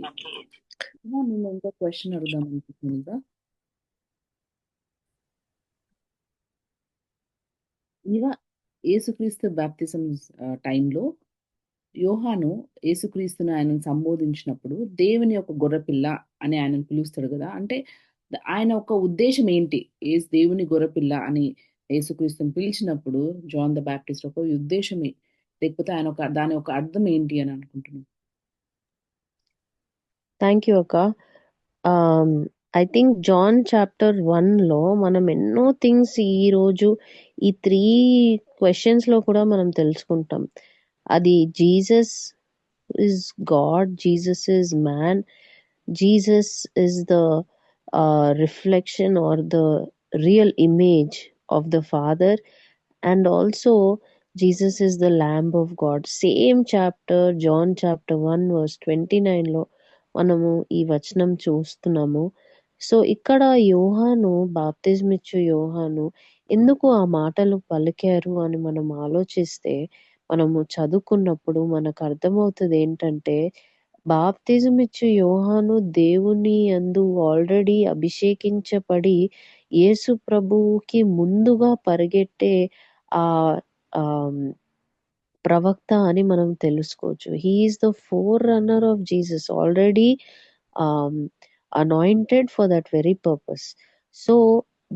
నేను ఇంకా క్వశ్చన్ అడుగుదాం అనుకుంటున్నా. ఇవా యేసుక్రీస్తు బాప్తిజం టైంలో యోహాను యేసుక్రీస్తుని ఆయనను సంబోధించినప్పుడు దేవుని యొక్క గొర్రెపిల్ల అని ఆయనను పిలుస్తాడు కదా. అంటే ఆయన ఒక ఉద్దేశం ఏంటి? దేవుని గొర్రెపిల్ల అని యేసుక్రీస్తుని పిలిచినప్పుడు జాన్ ద బాప్టిస్ట్ ఒక ఉద్దేశమే, లేకపోతే ఆయన దాని ఒక అర్థం ఏంటి అని అనుకుంటున్నాను. థ్యాంక్ యూ అక్క. ఐ థింక్ జాన్ చాప్టర్ 1లో మనం ఎన్నో థింగ్స్ ఈరోజు ఈ 3 questions లో కూడా మనం తెలుసుకుంటాం. అది Jesus is God, Jesus is man, Jesus is the reflection or the real image of the Father, and also Jesus is the Lamb of God. Same chapter, John chapter 1 verse 29 లో మనము ఈ వచనం చూస్తున్నాము. సో ఇక్కడ యోహాను, బాప్తిజం ఇచ్చే యోహాను ఎందుకు ఆ మాటలు పలికారు అని మనం ఆలోచిస్తే, మనము చదువుకున్నప్పుడు మనకు అర్థమవుతుంది ఏంటంటే, బాప్తిజం ఇచ్చే యోహాను దేవుని యందు ఆల్రెడీ అభిషేకించబడి యేసు ప్రభువుకి ముందుగా పరిగెట్టే ఆ ప్రవక్త అని మనం తెలుసుకోవచ్చు. He is the four runner of Jesus, already anointed for that very purpose. So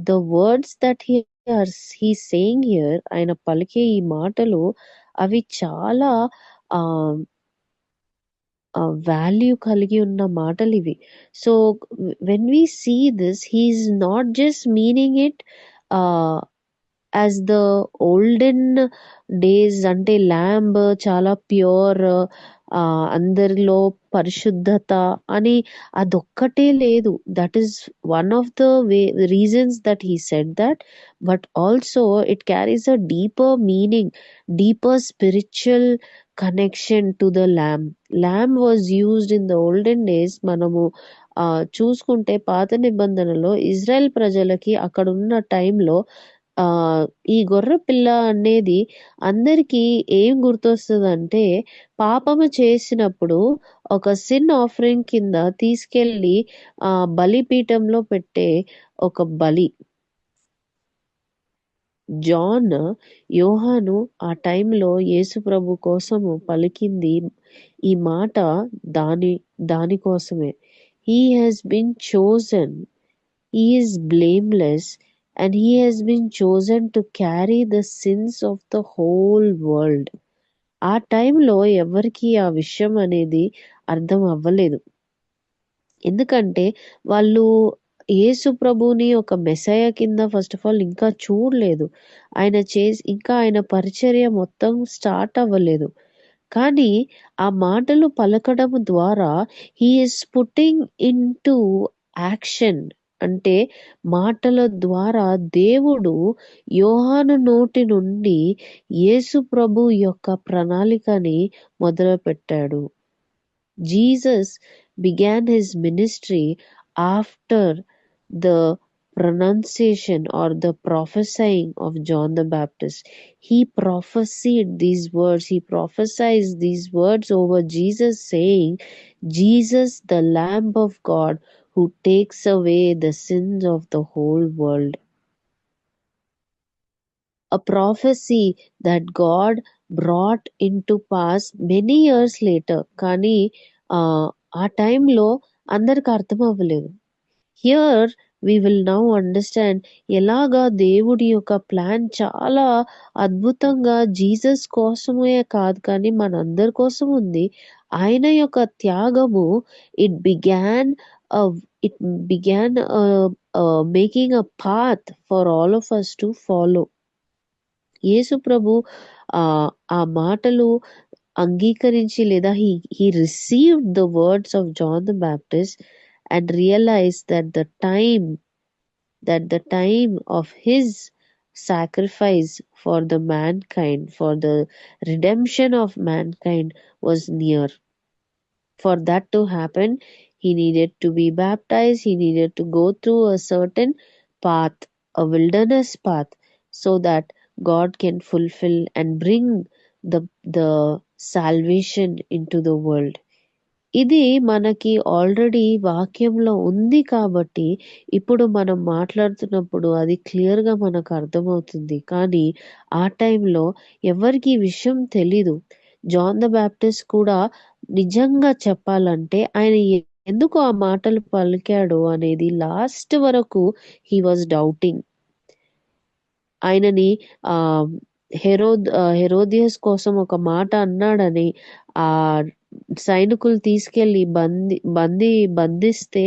the words that he's saying here, ఆయన పలికే ఈ మాటలు అవి చాలా వాల్యూ కలిగి ఉన్న మాటలు ఇవి. So when we see this, he's not just meaning it as the olden days, అంటే ల్యాంబ్ చాలా ప్యూర్, అందరిలో పరిశుద్ధత అని అదొక్కటే లేదు. That is one of the reasons that he said that, but also it carries a deeper meaning, deeper spiritual connection to the lamb. Lamb was used in the olden days. మనము చూసుకుంటే పాత నిబంధనలో Israel ప్రజలకి అక్కడ ఉన్న టైంలో ఈ గొర్రె పిల్ల అనేది అందరికీ ఏం గుర్తొస్తుందంటే, పాపము చేసినప్పుడు ఒక సిన్ ఆఫరింగ్ కింద తీసుకెళ్లి బలిపీఠంలో పెట్టే ఒక బలి. యోహాను ఆ టైంలో యేసు ప్రభు కోసము పలికింది ఈ మాట దానికోసమే. He has been chosen, he is blameless, and he has been chosen to carry the sins of the whole world. ఆ టైంలో ఎవరికి ఆ విషయం అనేది అర్థం అవ్వలేదు, ఎందుకంటే వాళ్ళు యేసు ప్రభుని ఒక మెస్సయ కింద ఫస్ట్ ఆఫ్ ఆల్ ఇంకా చూడలేదు. ఇంకా ఆయన పరిచర్య మొత్తం స్టార్ట్ అవ్వలేదు. కానీ ఆ మాటలు పలకడం ద్వారా he is putting into action అంటే మాటల ద్వారా దేవుడు యోహాను నోటి నుండి యేసు ప్రభు యొక్క ప్రణాళికని మొదలుపెట్టాడు. Jesus began his ministry after the pronunciation or the prophesying of John the Baptist. He prophesied these words, he prophesied these words over Jesus, saying, Jesus, the Lamb of God, who takes away the sins of the whole world. A prophecy that God brought into pass many years later. కానీ ఆ టైంలో అందరికి అర్థం అవ్వలేదు. Here we will now understand ఎలాగా దేవుడి యొక్క plan చాలా అద్భుతంగా జీసస్ కోసమే కాదు కానీ మనందరి కోసం ఉంది. ఆయన యొక్క త్యాగము it began making a path for all of us to follow. యేసు ప్రభు ఆ మాటలు అంగీకరించి లేదా he received the words of John the Baptist and realized that the time of his sacrifice for the mankind, for the redemption of mankind was near. For that to happen, he needed to be baptized, he needed to go through a certain path, a wilderness path, so that God can fulfill and bring the salvation into the world. ఇది మనకి already వాక్యంలో ఉంది కాబట్టి ఇప్పుడు మనం మాట్లాడుతున్నప్పుడు అది క్లియర్గా మనకు అర్థమవుతుంది. కానీ ఆ టైంలో ఎవరికి ఈ విషయం తెలీదు. జాన్ ద బ్యాప్టిస్ట్ కూడా నిజంగా చెప్పాలంటే ఆయన ఎందుకు ఆ మాటలు పలికాడు అనేది లాస్ట్ వరకు హీ వాజ్ డౌటింగ్. ఆయనని హెరోదియస్ కోసం ఒక మాట అన్నాడని ఆ సైనికులు తీసుకెళ్లి బంధిస్తే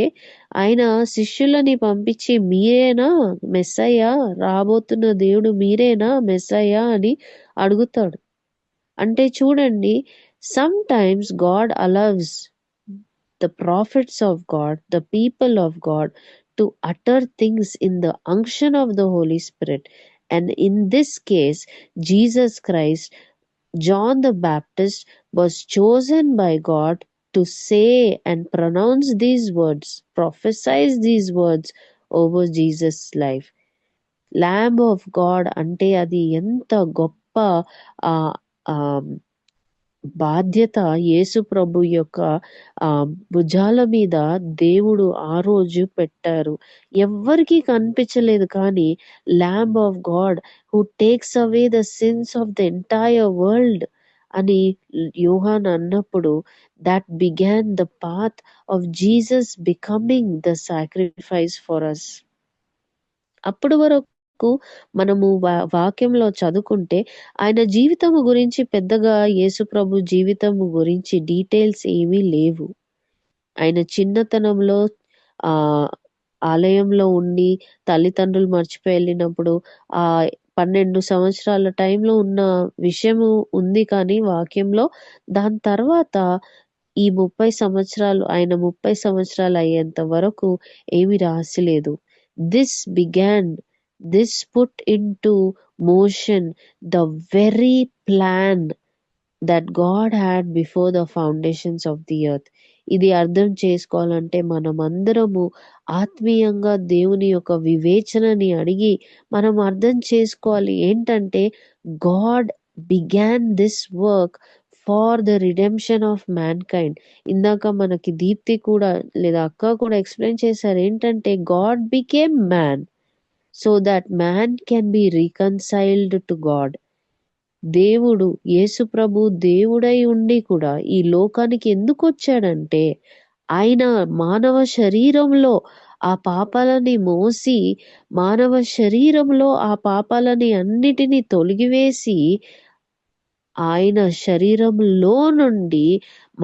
ఆయన శిష్యులని పంపించి మీరేనా మెస్సయ్య, రాబోతున్న దేవుడు మీరేనా మెస్సయ్య అని అడుగుతాడు. అంటే చూడండి, some times God allows the prophets of God, the people of God, to utter things in the unction of the Holy Spirit. And in this case, Jesus Christ, John the Baptist, was chosen by God to say and pronounce these words, prophesize these words over Jesus' life. Lamb of God అంటే అది ఎంత గొప్ప బాధ్యత యేసు ప్రభు యొక్క భుజాల మీద దేవుడు ఆ రోజు పెట్టారు. ఎవ్వరికీ కనిపించలేదు కానీ lamb of God who takes away the sins of the entire world అని యోహాన్ అన్నప్పుడు that began the path of Jesus becoming the sacrifice for us. అప్పటి వరకు మనము వాక్యంలో చదువుకుంటే ఆయన జీవితము గురించి పెద్దగా యేసు ప్రభు జీవితము గురించి డీటెయిల్స్ ఏమీ లేవు. ఆయన చిన్నతనంలో ఆలయంలో ఉండి తల్లిదండ్రులు మర్చిపోయి వెళ్ళినప్పుడు 12 సంవత్సరాల టైంలో ఉన్న విషయము ఉంది కానీ వాక్యంలో. దాని తర్వాత ఈ 30 సంవత్సరాలు ఆయన 30 సంవత్సరాలు అయ్యేంత వరకు ఏమి రాసిలేదు. This put into motion the very plan that God had before the foundations of the earth. ఇది అర్థం చేసుకోవాలంటే మనం అందరము ఆత్మీయంగా దేవుని యొక్క వివేచనని అడిగి మనం అర్థం చేసుకోవాలి. ఏంటంటే God began this work for the redemption of mankind. ఇందాక మనకి దీప్తి కూడా లేదా అక్క కూడా ఎక్స్ప్లెయిన్ చేశారు ఏంటంటే God became man so that man can be reconciled to God. దేవుడు యేసు ప్రభు దేవుడై ఉండి కూడా ఈ లోకానికి ఎందుకు వచ్చాడంటే ఆయన మానవ శరీరంలో ఆ పాపాలని మోసి మానవ శరీరంలో ఆ పాపాలని అన్నిటినీ తొలగివేసి ఆయన శరీరంలో నుండి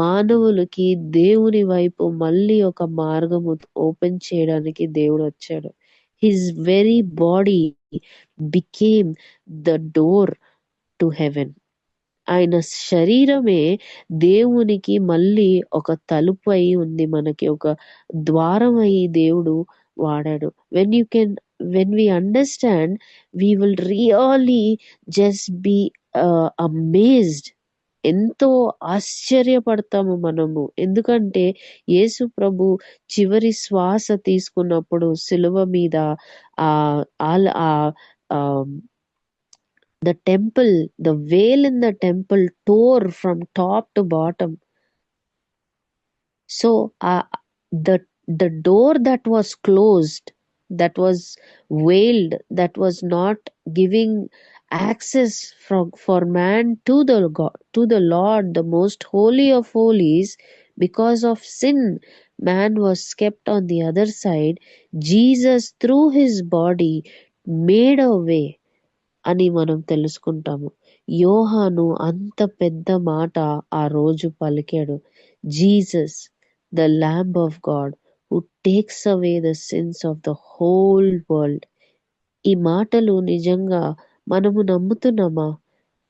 మానవులకి దేవుని వైపు మళ్ళీ ఒక మార్గము ఓపెన్ చేయడానికి దేవుడు వచ్చాడు. His very body became the door to heaven. ఆయన శరీరమే దేవునికి మళ్ళీ ఒక తలుపు అయి ఉంది, మనకి ఒక ద్వారం అయి దేవుడు వాడాడు. when we understand, we will really just be amazed. ఎంతో ఆశ్చర్యపడతాము మనము. ఎందుకంటే యేసు ప్రభు చివరి శ్వాస తీసుకున్నప్పుడు సిలువ మీద the temple, the veil in the temple tore from top to bottom. So the door that was closed, that was veiled, that was not giving access for man to the God, to the Lord, the most holy of holies, because of sin, man was kept on the other side. Jesus through his body made a way అని మనం తెలుసుకుంటాము. యోహాను అంత పెద్ద మాట ఆ రోజు పలికాడు. Jesus, the lamb of God who takes away the sins of the whole world. ఈ మాటలు నిజంగా మనము నమ్ముతున్నామా?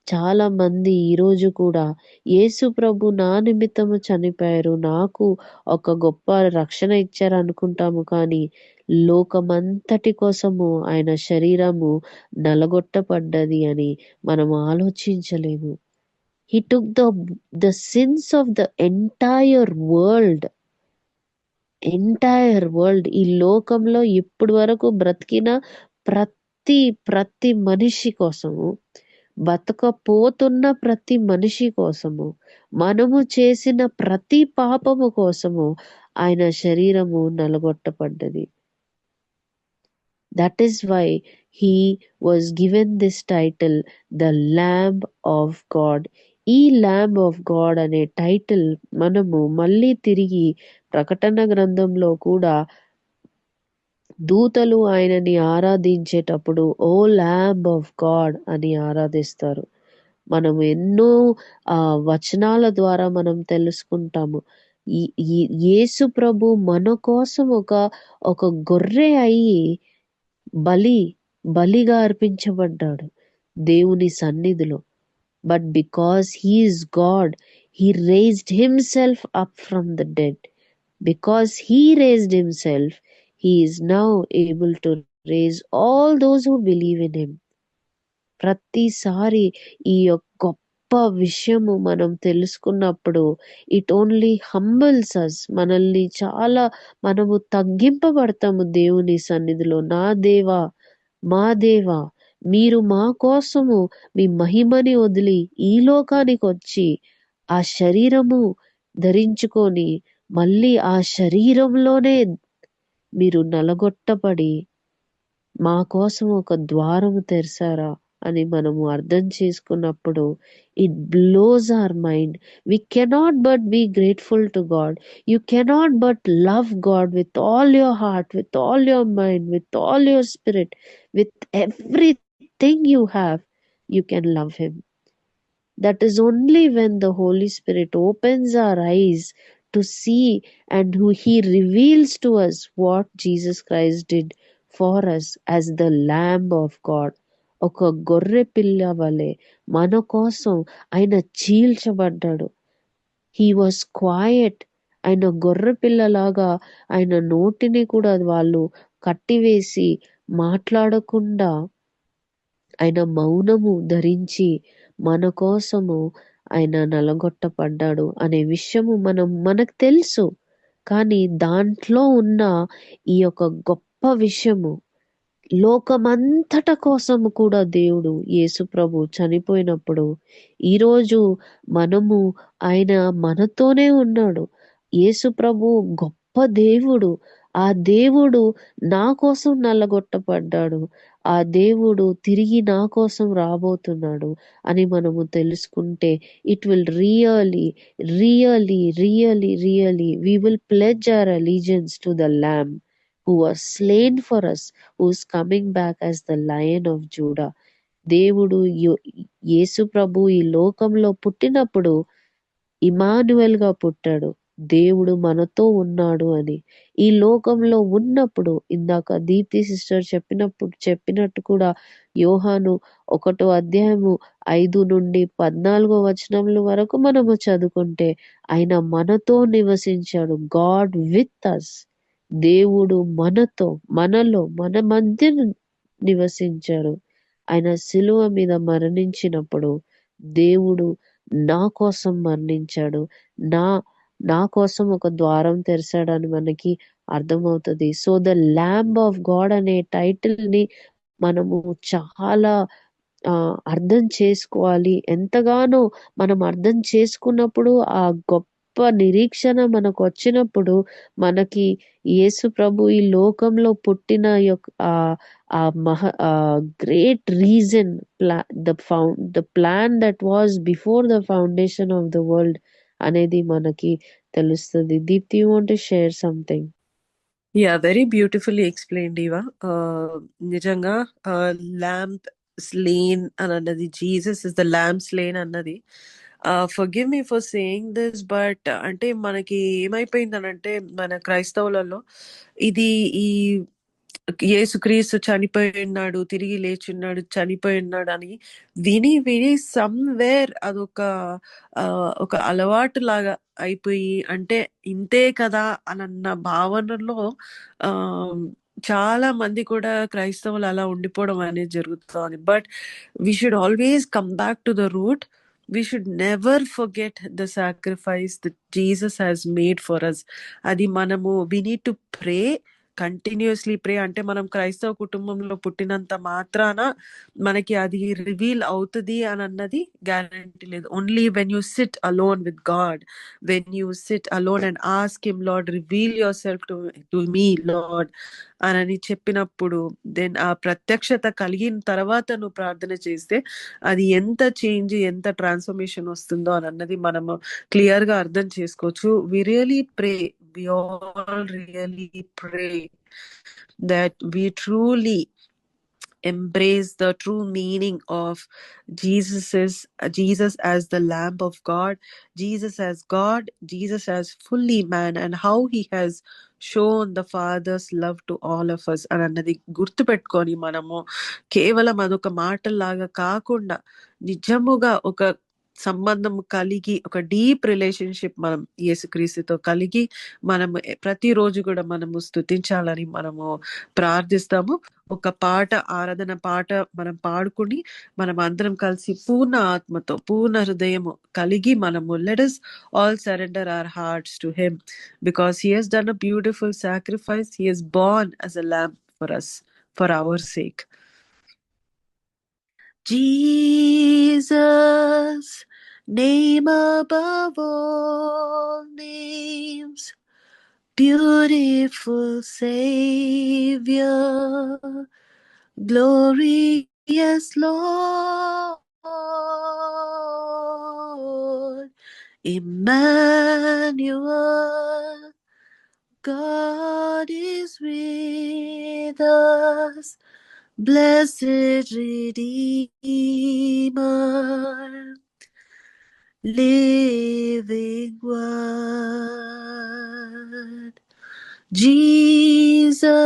చాలా మంది ఈరోజు కూడా యేసు ప్రభు నా నిమిత్తము చనిపోయారు, నాకు ఒక గొప్ప రక్షణ ఇచ్చారు అనుకుంటాము. కానీ లోకమంతటి కోసము ఆయన శరీరము నలగొట్టబడ్డది అని మనం ఆలోచించలేము. He took the sins of the entire world. ఈ లోకంలో ఇప్పటి వరకు బ్రతికిన ప్రతి మనిషి కోసము, బతకపోతున్న ప్రతి మనిషి కోసము, మనము చేసిన ప్రతి పాపము కోసము ఆయన శరీరము నలగొట్టబడ్డది. That is why he was given this title, the Lamb of God. ఈ ల్యాంబ్ ఆఫ్ గాడ్ అనే టైటిల్ మనము మళ్ళీ తిరిగి ప్రకటన గ్రంథంలో కూడా దూతలు ఆయనని ఆరాధించేటప్పుడు ఓ ల్యాంబ్ ఆఫ్ గాడ్ అని ఆరాధిస్తారు. మనం ఎన్నో వచనాల ద్వారా మనం తెలుసుకుంటాము. యేసు ప్రభు మన కోసం ఒక గొర్రె అయి బలిగా అర్పించబడ్డాడు దేవుని సన్నిధిలో. But because he is God, he raised himself up from the dead. Because he raised himself, he is now able to raise all those who believe in him. ప్రతిసారి ఈ గొప్ప విషయము మనం తెలుసుకున్నప్పుడు ఇట్ ఓన్లీ హంబల్స్ అస్. మనము తగ్గింపబడతాము దేవుని సన్నిధిలో. నా దేవా, మా దేవా, మీరు మా కోసము మీ మహిమని వదిలి ఈ లోకానికి వచ్చి ఆ శరీరము ధరించుకొని మళ్ళీ ఆ శరీరంలోనే మీరు నలగొట్టబడి మా కోసం ఒక ద్వారము తెరిచారా అని మనము అర్థం చేసుకున్నప్పుడు it blows our mind. We cannot but be grateful to God. You cannot but love God with all your heart, with all your mind, with all your spirit, with everything you have. You can love him. That is only when the Holy Spirit opens our eyes to see and who he reveals to us what Jesus Christ did for us as the Lamb of God. ఒక గొర్రె పిల్ల వలె మన కోసం ఆయన చీల్చబడ్డాడు. He was quite. ఆయన గొర్రె పిల్లలాగా ఆయన నోటిని కూడా వాళ్ళు కట్టివేసి మాట్లాడకుండా ఆయన మౌనము ధరించి మన కోసము ఆయన నలగొట్టబడ్డాడు అనే విషయము మనకు తెలుసు. కానీ దాంట్లో ఉన్న ఈ యొక్క గొప్ప విషయము లోకమంతట కోసము కూడా దేవుడు యేసు ప్రభు చనిపోయినప్పుడు ఈరోజు మనము ఆయన మనతోనే ఉన్నాడు. యేసు ప్రభు గొప్ప దేవుడు. ఆ దేవుడు నా కోసం నల్లగొట్టబడ్డాడు, ఆ దేవుడు తిరిగి నా కోసం రాబోతున్నాడు అని మనము తెలుసుకుంటే it will really really really really we will pledge our allegiance to the Lamb who was slain for us, who is coming back as the Lion of Judah. దేవుడు యేసు ప్రభు ఈ లోకంలో పుట్టినప్పుడు ఇమానుయేల్ గా పుట్టాడు. దేవుడు మనతో ఉన్నాడు అని. ఈ లోకంలో ఉన్నప్పుడు ఇందాక దీప్తి సిస్టర్ చెప్పినట్టు కూడా యోహాను 1వ అధ్యాయము 5 నుండి 14వ వచనముల వరకు మనము చదువుకుంటే ఆయన మనతో నివసించాడు. God with us. దేవుడు మనలో మన మధ్య నివసించారు. ఆయన సిలువ మీద మరణించినప్పుడు దేవుడు నా కోసం మరణించాడు, నా నా కోసం ఒక ద్వారం తెరిచాడని మనకి అర్థమవుతుంది. So the lamb of God అనే టైటిల్ ని మనము చాలా అర్థం చేసుకోవాలి. ఎంతగానో మనం అర్థం చేసుకున్నప్పుడు ఆ గొప్ప నిరీక్షణ మనకు వచ్చినప్పుడు మనకి యేసు ప్రభు ఈ లోకంలో పుట్టిన great reason, the plan that was before the foundation of the world అనేది మనకి తెలుస్తుంది. Deepthi, you want to share something? Yeah, very beautifully explained Eva. నిజంగా ల్యాంప్ స్లేన్ అని అన్నది, Jesus is the lamb slain అన్నది. Forgive me for saying this, but అంటే మనకి ఏమైపోయిందనంటే మన క్రైస్తవులలో ఇది ఈ యేసుక్రీస్తు చనిపోయి ఉన్నాడు, తిరిగి లేచున్నాడు, చనిపోయి ఉన్నాడు అని విని విని సమ్వేర్ అదొక ఒక అలవాటు లాగా అయిపోయి, అంటే ఇంతే కదా అన్న భావనలో ఆ చాలా మంది కూడా క్రైస్తవులు అలా ఉండిపోవడం అనేది జరుగుతుంది. But we should always come back to the route. We should never forget the sacrifice that Jesus has made for us. అది మనము we need to pray, continuously pray. అంటే మనం క్రైస్తవ కుటుంబంలో పుట్టినంత మాత్రాన మనకి అది రివీల్ అవుతుంది అని అన్నది గ్యారంటీ లేదు. Only when you SIT alone with God, when you SIT alone and ask him, lord reveal your self to me lord అని చెప్పినప్పుడు, దెన్ ఆ ప్రత్యక్షత కలిగిన తర్వాత నువ్వు ప్రార్థన చేస్తే అది ఎంత చేంజ్, ఎంత ట్రాన్స్ఫర్మేషన్ వస్తుందో అని అన్నది మనము క్లియర్ గా అర్థం చేసుకోవచ్చు. We really pray, we all really pray that we truly embrace the true meaning of Jesus as the Lamb of God, Jesus as God, Jesus as fully man, and how he has shown the Father's love to all of us అని అన్నది గుర్తుపెట్టుకొని మనము కేవలం అదొక మాటల్లాగా కాకుండా నిజముగా ఒక సంబంధం కలిగి, ఒక డీప్ రిలేషన్షిప్ మనం యేసుక్రీస్తుతో కలిగి మనము ప్రతిరోజు కూడా మనము స్తుతించాలని మనము ప్రార్థిస్తాము. ఒక పాట, ఆరాధన పాట మనం పాడుకుని మనం అందరం కలిసి పూర్ణ ఆత్మతో, పూర్ణ హృదయము కలిగి మనము let us all surrender our hearts to him, because he has done a beautiful sacrifice. He is born as a lamb for us, for our sake. Jesus, name above all names, beautiful Savior, glorious Lord, Emmanuel, God is with us, blessed Redeemer, living word. Jesus,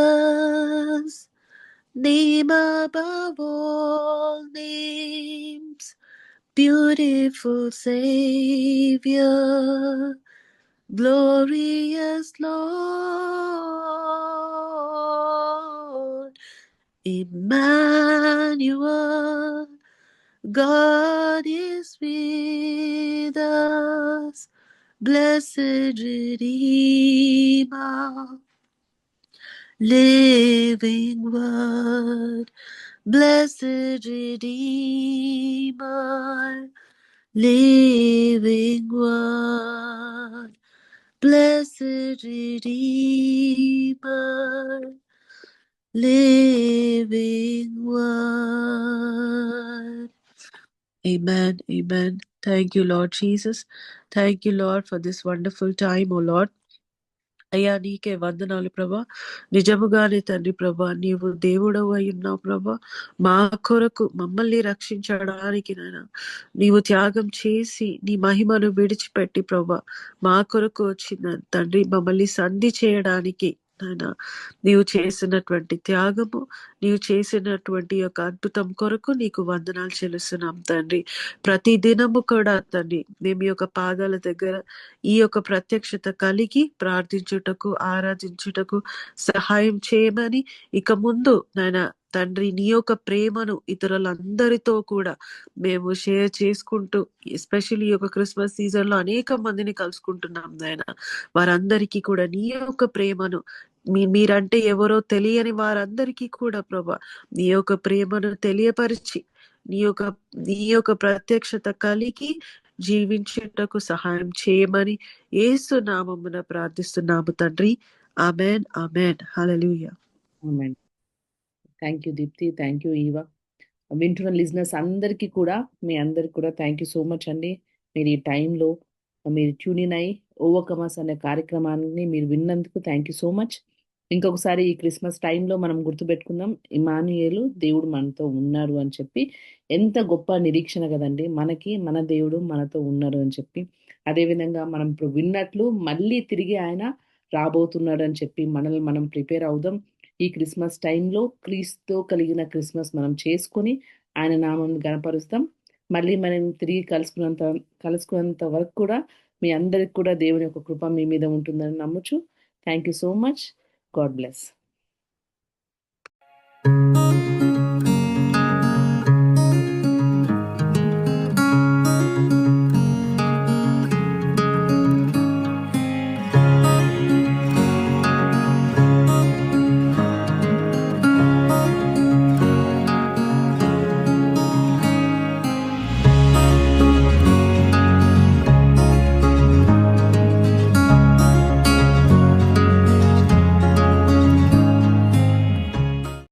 name above all names, beautiful Savior, glorious Lord, Emmanuel, God is with us, blessed Redeemer, living word, blessed Redeemer, living word, blessed Redeemer, living word. Amen, amen. Thank you, Lord Jesus. Thank you, Lord, for this wonderful time, O Lord. అయ్యా, నీకే వందనాలు ప్రభా. నిజముగానే తండ్రి ప్రభా, నీవు దేవుడవు అయి ఉన్నావు ప్రభా. మా కొరకు మమ్మల్ని రక్షించడానికి నాయన నీవు త్యాగం చేసి నీ మహిమను విడిచిపెట్టి ప్రభా మా కొరకు వచ్చిన తండ్రి మమ్మల్ని సంధి చేయడానికి నాయన నీవు చేసినటువంటి త్యాగము, నీవు చేసినటువంటి యొక్క అద్భుతం కొరకు నీకు వందనాలు చెల్లిస్తున్నాం తండ్రి. ప్రతి దినము కూడా తండ్రి మేము ఈ యొక్క పాదాల దగ్గర ఈ యొక్క ప్రత్యక్షత కలిగి ప్రార్థించుటకు, ఆరాధించుటకు సహాయం చేయమని, ఇక ముందు నాయన తండ్రి నీ యొక్క ప్రేమను ఇతరులందరితో కూడా మేము షేర్ చేసుకుంటూ, ఎస్పెషల్లీ ఈ యొక్క క్రిస్మస్ సీజన్ లో అనేక మందిని కలుసుకుంటున్నాం నాయన. వారందరికీ కూడా నీ యొక్క ప్రేమను, మీరంటే ఎవరో తెలియని వారందరికీ కూడా ప్రభా నీ యొక్క ప్రేమను తెలియపరిచి నీ యొక్క ప్రత్యక్షత కలిగి జీవించేటకు సహాయం చేయమని యేసు నామమున ప్రార్థిస్తున్నాము తండ్రి. Amen, amen. Hallelujah. Amen. Thank you Deepthi, thank you Eva. వింటున్న లిజనర్స్ అందరికీ కూడా, మీ అందరికి కూడా థ్యాంక్ యూ సో మచ్ అండి. మీరు ఈ టైంలో మీరు ట్యూన్ ఇన్ అయ్యి ఓవర్కమర్స్ అనే కార్యక్రమాన్ని మీరు విన్నందుకు థ్యాంక్ యూ సో మచ్. ఇంకొకసారి ఈ క్రిస్మస్ టైంలో మనం గుర్తుపెట్టుకుందాం, ఇమానుయేలు దేవుడు మనతో ఉన్నారు అని చెప్పి. ఎంత గొప్ప నిరీక్షణ కదండి మనకి, మన దేవుడు మనతో ఉన్నారు అని చెప్పి. అదేవిధంగా మనం ఇప్పుడు విన్నట్లు మళ్ళీ తిరిగి ఆయన రాబోతున్నాడు అని చెప్పి మనల్ని మనం ప్రిపేర్ అవుదాం. ఈ క్రిస్మస్ టైంలో క్రీస్తుతో కలిగిన క్రిస్మస్ మనం చేసుకొని ఆయన నామం గణపరుస్తాం. మళ్ళీ మనం తిరిగి కలుసుకున్నంత వరకు కూడా మీ అందరికి కూడా దేవుని యొక్క కృప మీ మీద ఉంటుందని నమ్ముచు. Thank you so much. God bless.